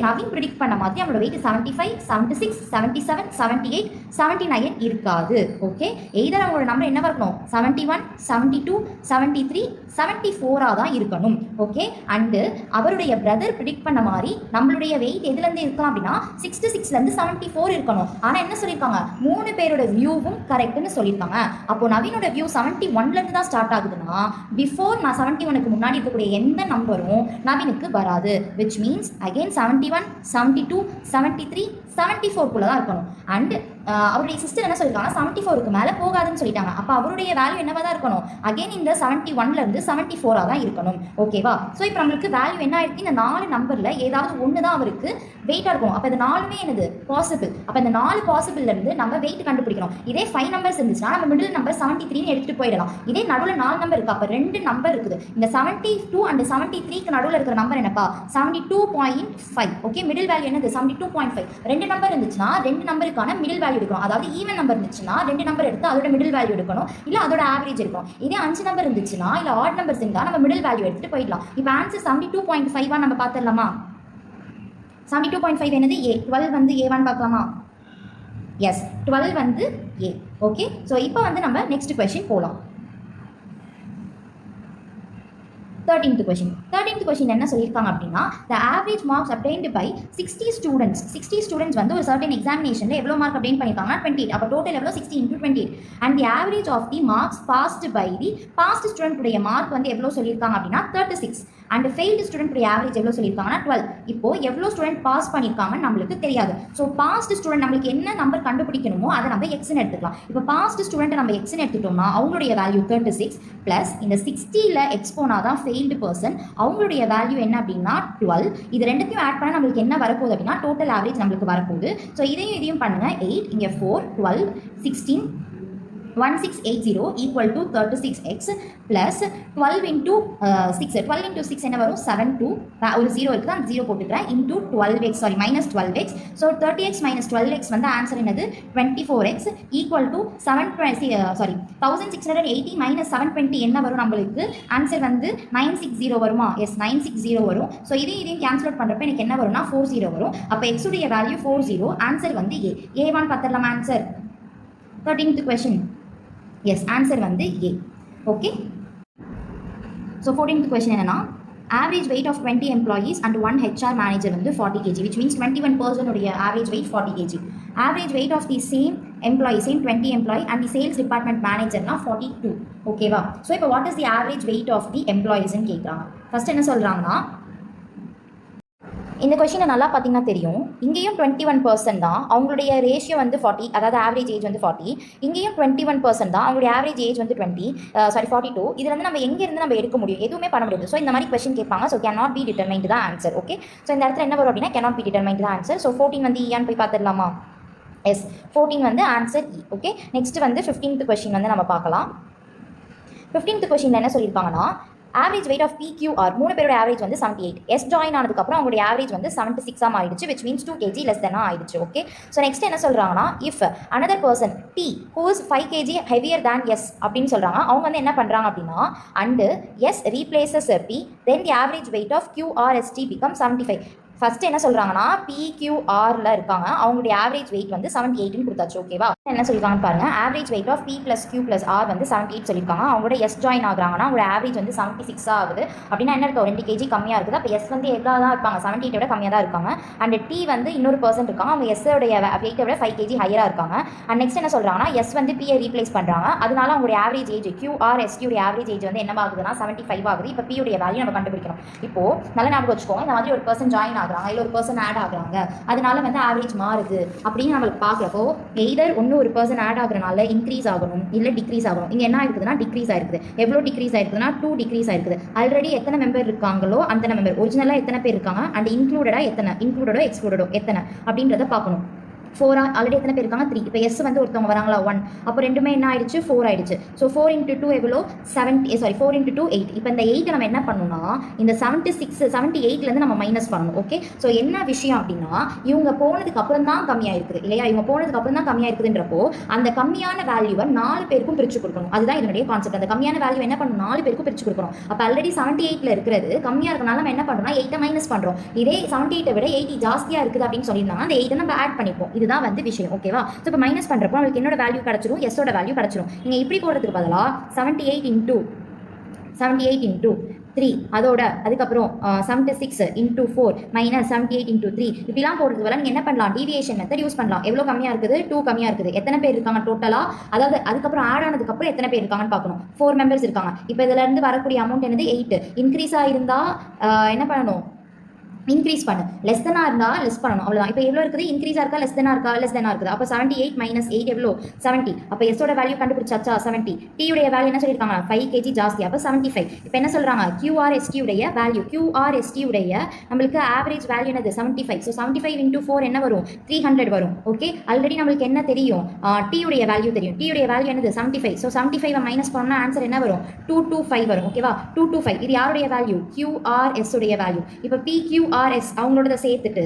நவீன் ப்ரிடிக்ட் பண்ண மாதிரி அவனோட வெயிட் 75, 76, 77, 78, 79 இருக்காது. ஓகே, எய்தர் அவங்களோட நம்பர் என்னவா இருக்கணும்? 71, 72, 73, 74 தான் இருக்கணும். ஓகே, அண்டு அவருடைய பிரதர் ப்ரிடிக்ட் பண்ண மாதிரி நம்மளுடைய வெயிட் எதுலேருந்து இருக்கலாம் அப்படின்னா 66லேருந்து 74 இருக்கணும். ஆனால் என்ன சொல்லியிருக்காங்க, 3 பேரோட வியூவும் கரெக்ட்னு சொல்லியிருக்காங்க. அப்போ நவீனோட வியூ 71லேருந்து தான் ஸ்டார்ட் ஆகுதுன்னா பிஃபோர் நான் 71க்கு முன்னாடி இருக்கக்கூடிய எந்த நம்பரும் நவீனுக்கு வராது. விச் மீன்ஸ் அகெயின் 71, 72, 73, 74க்குள்ள தான் இருக்கணும். அண்ட் அவருடைய சிஸ்டர் என்ன சொல்லியிருக்காங்க, 74க்கு மேலே போகாதுன்னு சொல்லிட்டாங்க. அப்போ அவருடைய வேல்யூ என்னவா தான் இருக்கணும்? அகெயின் இந்த 71லேருந்து 74 தான் இருக்கணும். ஓகேவா, ஸோ இப்போ நம்மளுக்கு வேல்யூ என்ன ஆயிருக்கு, இந்த 4 நம்பரில் ஏதாவது ஒன்று தான் அவருக்கு வெயிட்டாக இருக்கும். அப்போ இந்த 4மே என்னது பாசிபிள். அப்போ இந்த 4 பாசிபிள்லேருந்து நம்ம வெயிட் கண்டுபிடிக்கணும். இதே 5 நம்பர்ஸ் இருந்துச்சுன்னா நம்ம மிடில் நம்பர் 73ன்னு எடுத்துகிட்டு போயிடலாம். இதே நடுவில் 4 நம்பர் இருக்குது, அப்போ 2 நம்பர் இருக்குது. இந்த 72 அண்ட் 73க்கு நடுவில் இருக்கிற நம்பர் என்னப்பா? 72.5. ஓகே, மிடில் வேல்யூ என்னது? 72.5. 2 நம்பர் இருந்துச்சுன்னா 2 நம்பருக்கான மிடில் வேல்யூ எடுக்கணும். அதாவது ஈவன் நம்பர் இருந்துச்சுன்னா 2 நம்பர் எடுத்து அதோட மிடில் வேல்யூ எடுக்கணும், இல்லை அதோட ஆவரேஜ் எடுக்கணும். இதே 5 நம்பர் இருந்துச்சுன்னா இல்லை ஆட் நம்பர்ஸ் இருந்தால் நம்ம மிடில் வேல்யூ எடுத்துட்டு போயிடலாம். இப்போ ஆன்சர் 72.5 நம்ம பார்த்துடலாமா? 72.5 என்னது? A. 12 வந்து A1 பார்க்கலாமா? எஸ், 12 வந்து A. ஓகே, ஸோ இப்போ வந்து நம்ம நெக்ஸ்ட் கொஸ்டின் போகலாம். 13th question என்ன சொல்லியிருக்காங்க அப்படின்னா the average marks obtained by 60 students வந்து ஒரு certain examinationல எவ்வளோ மார்க் அப்டெயின் பண்ணியிருக்காங்கன்னா 28. அப்போ டோட்டல் எவ்வளோ? 60 into 28. and the average of the marks passed by the past student உடைய மார்க் வந்து எவ்வளோ சொல்லியிருக்காங்க அப்படின்னா 36. அண்ட் ஃபெயில்டு ஸ்டூடெண்ட் உடைய ஆவரேஜ் எவ்வளோ சொல்லியிருக்காங்கன்னா 12. இப்போ எவ்வளோ ஸ்டூடெண்ட் பாஸ் பண்ணியிருக்காங்கன்னு நம்மளுக்கு தெரியாது. ஸோ பாஸ்ட் ஸ்டூடெண்ட் நம்மளுக்கு என்ன நம்பர் கண்டுபிடிக்கணுமோ அதை நம்ம எக்ஸ்ன்னு எடுத்துக்கலாம். இப்போ பாஸ்ட் ஸ்டூடெண்ட்டை நம்ம எக்ஸ்ன்னு எடுத்துட்டோம்னா அவங்களுடைய வேல்யூ 36 ப்ளஸ் இந்த 60ல் எக்ஸ்போனா தான் ஃபெயில்டு பர்சன், அவங்களுடைய வேல்யூ என்ன அப்படின்னா 12. இது ரெண்டுத்தையும் ஆட் பண்ணால் நம்மளுக்கு என்ன வரப்போகுது அப்படின்னா டோட்டல் ஆவரேஜ் நம்மளுக்கு வரப்போகுது. ஸோ இதையும் பண்ணுங்கள். 8 இங்கே 4, 12, 16, 1680 equal to 36x plus 12 into 6. 12 into 6 என்ன வரும் 72 ஒரு 0 இருக்குது அந்த 0 போட்டுக்கிறேன் into 12x sorry minus 12x. So 30x minus 12x வந்து ஆன்சர் என்னது 24x equal to 1680 minus 720 என்ன வரும் நம்மளுக்கு ஆன்சர் வந்து 960 வருமா? எஸ் 960 வரும். ஸோ இதையும் கேன்சல் அவுட் பண்ணுறப்ப எனக்கு என்ன வரும்னா 40 வரும். அப்போ x உடைய வேல்யூ 40, ஆன்சர் வந்து A1 பார்த்துடலாம் answer 13th question. S answer வந்து A. Okay, so 14th question என்னன்னா average weight of 20 employees and 1 HR manager வந்து 40 kg, which means 21% உடைய average weight 40 kg. Average weight of the same 20 employee and the sales department manager na 42. ஓகேவா? So இப்போ what is the average weight of the employees ன்னு கேட்குறாங்க. First என்ன சொல்கிறாங்கன்னா, இந்த கொஷினை நல்லா பார்த்தீங்கன்னா தெரியும், இங்கேயும் 21% தான் அவங்களுடைய ரேஷியோ வந்து 40, அதாவது ஆவரேஜ் ஏஜ் வந்து 40. இங்கேயும் 21% தான் அவங்களுடைய ஆவரேஜ் ஏஜ் வந்து 42. இதில் வந்து நம்ம எங்கேருந்து நம்ம எடுக்க முடியும்? எதுவுமே பண்ண முடியாது. ஸோ இந்த மாதிரி கொஷின் கேட்பாங்க. So can not B determined தான் ஆன்சர். ஓகே, ஸோ இந்த இடத்துல என்ன வரும் அப்படின்னா கேன் நாட் பி டிட்டர்மைண்ட் தான் ஆன்சர். ஸோ 14 வந்து ஈயான்னு போய் பார்த்துடலாமா? எஸ் 14 வந்து ஆன்சர் இ. ஓகே, நெக்ஸ்ட் வந்து 15th கொஷின் வந்து நம்ம பார்க்கலாம். 15th கொஷினில் என்ன சொல்லியிருப்பாங்கன்னா, ஆவரேஜ் வெயிட் ஆஃப் PQR 3 பேரோட ஆவரேஜ் வந்து 78. எஸ் ஜாயின் ஆனதுக்கப்புறம் அவங்களுடைய ஆவரேஜ் வந்து 76 ஆயிடுச்சு, which means 2 kg less than ஆயிடுச்சு. ஓகே, ஸோ நெக்ஸ்ட் என்ன சொல்கிறாங்கன்னா, if another person T who is 5 kg heavier than S அப்படின்னு சொல்கிறாங்க. அவங்க வந்து என்ன பண்ணுறாங்க அப்படின்னா, and S replaces P, then the average weight of QRST becomes 75. First என்ன சொல்கிறாங்கன்னா, PQRல இருக்காங்க, அவங்களுடைய ஆவரேஜ் வெயிட் வந்து 78ன்னு கொடுத்தாச்சு. ஓகேவா? என்ன சொல்லியிருக்காங்கன்னு பாருங்க, average weight of P + Q + R வந்து 78 சொல்லியிருக்காங்க. அவங்களோட எஸ் ஜாயின் ஆகுறாங்கன்னா அவங்களோட ஆவரேஜ் வந்து 76 ஆகுது. அப்படின்னா என்ன இருக்கும், 2 kg கம்மியாக இருக்குது. அப்போ எஸ் வந்து எவ்வளோ தான் இருப்பாங்க, 78 விட கம்மியாக தான் இருக்காங்க. அண்ட் T வந்து இன்னொரு பர்சன்ட் இருக்காங்க, அவங்க எஸ்ஸோடைய வெயிட்டை விட 5 kg ஹையராக இருக்காங்க. அண்ட் நெக்ஸ்ட் என்ன சொல்கிறாங்கன்னா, எஸ் வந்து P ரீப்ளேஸ் பண்ணுறாங்க, அதனால அவங்களுடைய ஆவரேஜ் ஏஜ் QRST உடைய ஆவரேஜ் ஏஜ் வந்து என்ன ஆகுதுன்னா 75 ஆகுது. இப்போ P உடைய வேல்யூ நம்ம கண்டுபிடிக்கணும். இப்போ நல்ல ஞாபகம் வச்சுக்கோங்க, இந்த மாதிரி ஒரு பர்சன் ஜாயின் ஆகுறாங்க, இல்லை ஒரு பர்சன் ஆட் ஆகுறாங்க, அதனால வந்து ஆவரேஜ் மாறுது அப்படின்னு நம்மளுக்கு பார்க்குறப்போ எய்தர் ஒன்று ஒரு பர்சன் ஆட் ஆகுறனால இன்க்ரீஸ் ஆகணும், இல்லை டிக்ரீஸ் ஆகணும். இங்கே என்ன ஆயிருக்குதுன்னா டிக்ரீஸ் ஆயிருக்குது. எவ்வளோ டிக்ரீஸ் ஆயிருக்குதுன்னா 2 டிக்ரீஸ் ஆயிருக்குது. ஆல்ரெடி எத்தனை மெம்பர் இருக்காங்களோ அந்த மெம்பர் ஒரிஜினலாக எத்தனை பேர் இருக்காங்க, அண்ட் இன்க்ளூடடோ எக்ஸ்க்ளூடடோ எத்தனை அப்படின்றத பார்க்கணும். 4 ஆல்ரெடி எத்தனை பேர் இருக்காங்க 3. இப்போ எஸ் வந்து ஒருத்தவங்க வராங்களா 1, அப்போ ரெண்டுமே என்ன ஆயிடுச்சு 4 ஆயிடுச்சு. ஸோ 4 × 2 எவ்வளோ 4 × 2 8. இப்போ இந்த 8 நம்ம என்ன பண்ணணும்னா இந்த 78லேருந்து நம்ம மைனஸ் பண்ணணும். ஓகே, ஸோ என்ன விஷயம் அப்படின்னா, இவங்க போனதுக்கு அப்புறம் தான் கம்மியாக இருக்குது இல்லையா? இவங்க போனதுக்கு அப்புறம் தான் கம்மியாக இருக்குதுன்றப்போ அந்த கம்மியான வேல்யூவை 4 பேருக்கும் பிரித்து கொடுக்கணும். அதுதான் இதனுடைய கான்செப்ட். அந்த கம்மியான வேல்யூ என்ன பண்ணணும், 4 பேருக்கும் பிரித்து கொடுக்கணும். அப்போ ஆல்ரெடி 78ல் இருக்கிறது கம்மியாக இருக்கனால நம்ம என்ன பண்ணுறோம்னா 8 மைனஸ் பண்ணுறோம். இதே 78 விட 80 ஜாஸ்தியாக இருக்குது அப்படின்னு சொல்லியிருந்தாங்க, அந்த 8 நம்ம ஆட் பண்ணிப்போம். இதுதான் வந்து விஷயம். ஓகேவா? ஸோ இப்போ மைனஸ் பண்ணுறப்போ நம்மளுக்கு என்னோட வேல்யூ கிடச்சிரும், எஸ்ஸோட வேல்யூ கிடச்சிரும். நீங்கள் இப்படி போடுறதுக்கு பதிலாக 78 × 3 அதோட அதுக்கப்புறம் 76 × 4 மைனஸ் 78 × 3 இப்படிலாம் போடுறதுக்கு பதிலாக நீங்கள் என்ன பண்ணலாம், டீவியேஷன் மெத்தட் யூஸ் பண்ணலாம். எவ்வளோ கம்மியாக இருக்குது 2 கம்மியாக இருக்குது. எத்தனை பேர் இருக்காங்க டோட்டலாக, அதாவது அதுக்கப்புறம் ஆட் ஆனதுக்கப்புறம் எத்தனை பேர் இருக்காங்கன்னு பார்க்கணும். 4 மெம்பர்ஸ் இருக்காங்க. இப்போ இதிலேருந்து வரக்கூடிய அமௌண்ட் என்னது 8. இன்க்ரீஸ் ஆகிருந்தால் என்ன பண்ணணும், இன்க்ரீஸ் பண்ணு. லெஸ் தெனாக இருந்தால் லெஸ் பண்ணணும், அவ்வளோதான். இப்போ எவ்வளோ இருக்குது, இன்க்ரீஸாக இருக்கா லெஸ் தெனாக இருக்குது. அப்போ 78 மைனஸ் 8 எவ்வளோ 70. அப்போ எஸ்ஸோட வேல்யூ கண்டுபிடிச்சாச்சா 70. டீயுடைய வேல்யூ என்ன சொல்லியிருக்காங்க 5 kg ஜாஸ்தி, அப்போ 75. இப்போ என்ன சொல்கிறாங்க, QRST உடைய வேல்யூ, QRST உடைய நம்மளுக்கு ஆவரேஜ் வேல்யூ என்னது 75. ஸோ 75 × 4 என்ன வரும் 300 வரும். ஓகே, ஆல்ரெடி நம்மளுக்கு என்ன தெரியும், டீயுடைய வேல்யூ தெரியும். டீயுடைய வேல்யூ என்னது 75. ஸோ 75 மைனஸ் பண்ணால் ஆன்சர் என்ன வரும் 225 வரும். ஓகேவா, 225. இது யாருடைய வேல்யூ, QRS உடைய வேல்யூ. இப்போ PQRS அவங்களோட சேர்த்துட்டு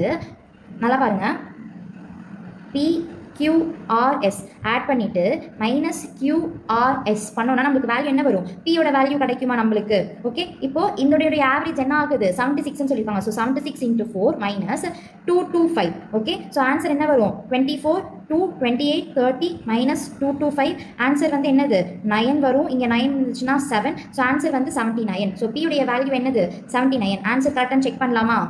நல்லா பாருங்க, PQRS ஆட் பண்ணிட்டு மைனஸ் QRS பண்ணோம்னா நம்மளுக்கு வேல்யூ என்ன வரும், P யோட வேல்யூ கிடைக்குமா நம்மளுக்கு. ஓகே, இப்போ இதோடைய ஆவரேஜ் என்ன ஆகுது 76 சொல்லியிருக்காங்க. So 76 × 4 minus 225. Okay, so answer என்ன வரும் 24 2 28 30 மைனஸ் 225. ஆன்சர் வந்து என்னது 9 வரும். இங்கே 9 இருந்துச்சுன்னா 7. ஸோ ஆன்சர் வந்து 79. ஸோ P உடைய வேல்யூ என்னது 79. ஆன்சர் கரெக்டாக செக் பண்ணலாமா?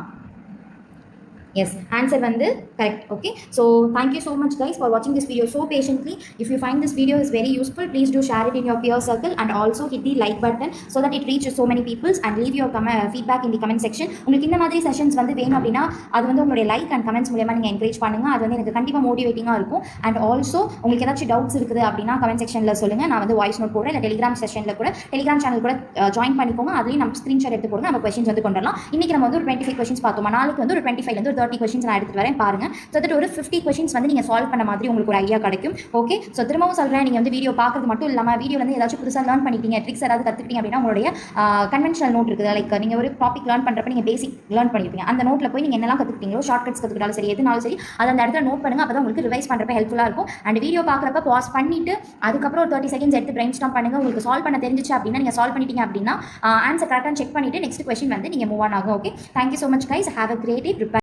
Yes, answer வந்து correct. Okay, so thank you so much guys for watching this video so patiently. If you find this video is very useful, please do share it in your peer circle and also hit the like button so that it reaches so many people, and leave your feedback in the comment section. உங்களுக்கு இந்த மாதிரி sessions வந்து வேணும் அப்படின்னா அது வந்து உங்களுடைய like and comments மூலமா நீங்கள் என்கரேஜ் பண்ணுங்க. அது வந்து எனக்கு கண்டிப்பாக மோட்டிவேட்டிங்காக இருக்கும். அண்ட் ஆல்சோ உங்களுக்கு ஏதாச்சும் டவுட்ஸ் இருக்குது அப்படின்னா கமெண்ட் செக்ஷனில் சொல்லுங்கள். நான் வந்து வாய்ஸ் நோட் போடுறேன், இல்லை டெலிகிராம் செஷனில் கூட டெலிகிராம் சேனல் கூட ஜாயின் பண்ணிக்கோங்க. அதுலேயும் நம்ம ஸ்க்ரீன்ஷாட் எடுத்து போடுங்க, நம்ம கொஸ்டின்ஸ் வந்து கொண்டு வரலாம். இன்னைக்கு நம்ம வந்து ஒரு 25 கொஸ்டின்ஸ் பார்த்தோமா, நாளைக்கு வந்து ஒரு 25 வந்து ஒரு 30 கொஸ்டின்ஸ் நான் எடுத்துட்டு வரேன் பாருங்க. ஸோ தட் ஒரு 50 கொஸ்டின்ஸ் வந்து நீங்கள் சால்வ் பண்ண மாதிரி உங்களுக்கு ஒரு ஐடியா கிடைக்கும். ஓகே, ஸோ திரும்பவும் சொல்கிறேன், நீங்கள் வந்து வீடியோ பார்க்கறது மட்டும் இல்லாமல் வீடியோவில் வந்து ஏதாச்சும் புதுசாக லேர்ன் பண்ணிட்டீங்க, ட்ரிக்ஸ் ஏதாவது கற்றுக்கிட்டீங்க அப்படின்னா உங்களுடைய கன்வென்ஷனல் நோட் இருக்குது. லைக் நீங்கள் ஒரு டாபிக் லேர்ன் பண்ணுறப்ப நீங்கள் பேசிக் லேர்ன் பண்ணியிருப்பீங்க, அந்த நோட்டில் போய் நீங்கள் என்னெல்லாம் கற்றுக்கிட்டீங்களோ, ஷார்ட் கட்ஸ் கற்றுக்கிட்டாலும் சரி, எதுனாலும் சரி, அதை அந்த இடத்துல நோட் பண்ணுங்க. அப்போ தான் உங்களுக்கு ரிவைஸ் பண்ணுறப்ப ஹெல்ப்ஃபுல்லாக இருக்கும். அண்ட் வீடியோ பார்க்குறப்ப பாஸ் பண்ணிட்டு அதுக்கப்புறம் ஒரு 30 செகண்ட்ஸ் எடுத்து பிரெயின் ஸ்டார்ம் பண்ணுங்க. உங்களுக்கு சால்வ் பண்ண தெரிஞ்சிச்சு அப்படின்னா, நீங்கள் சால்வ் பண்ணிட்டீங்க அப்படின்னா ஆன்சர் கரெக்டாக செக் பண்ணிட்டு நெக்ஸ்ட் கொஸ்டின் வந்து நீங்கள் மூவ் ஆன் ஆகும். Okay, thank you so much guys, have a great day. Prepare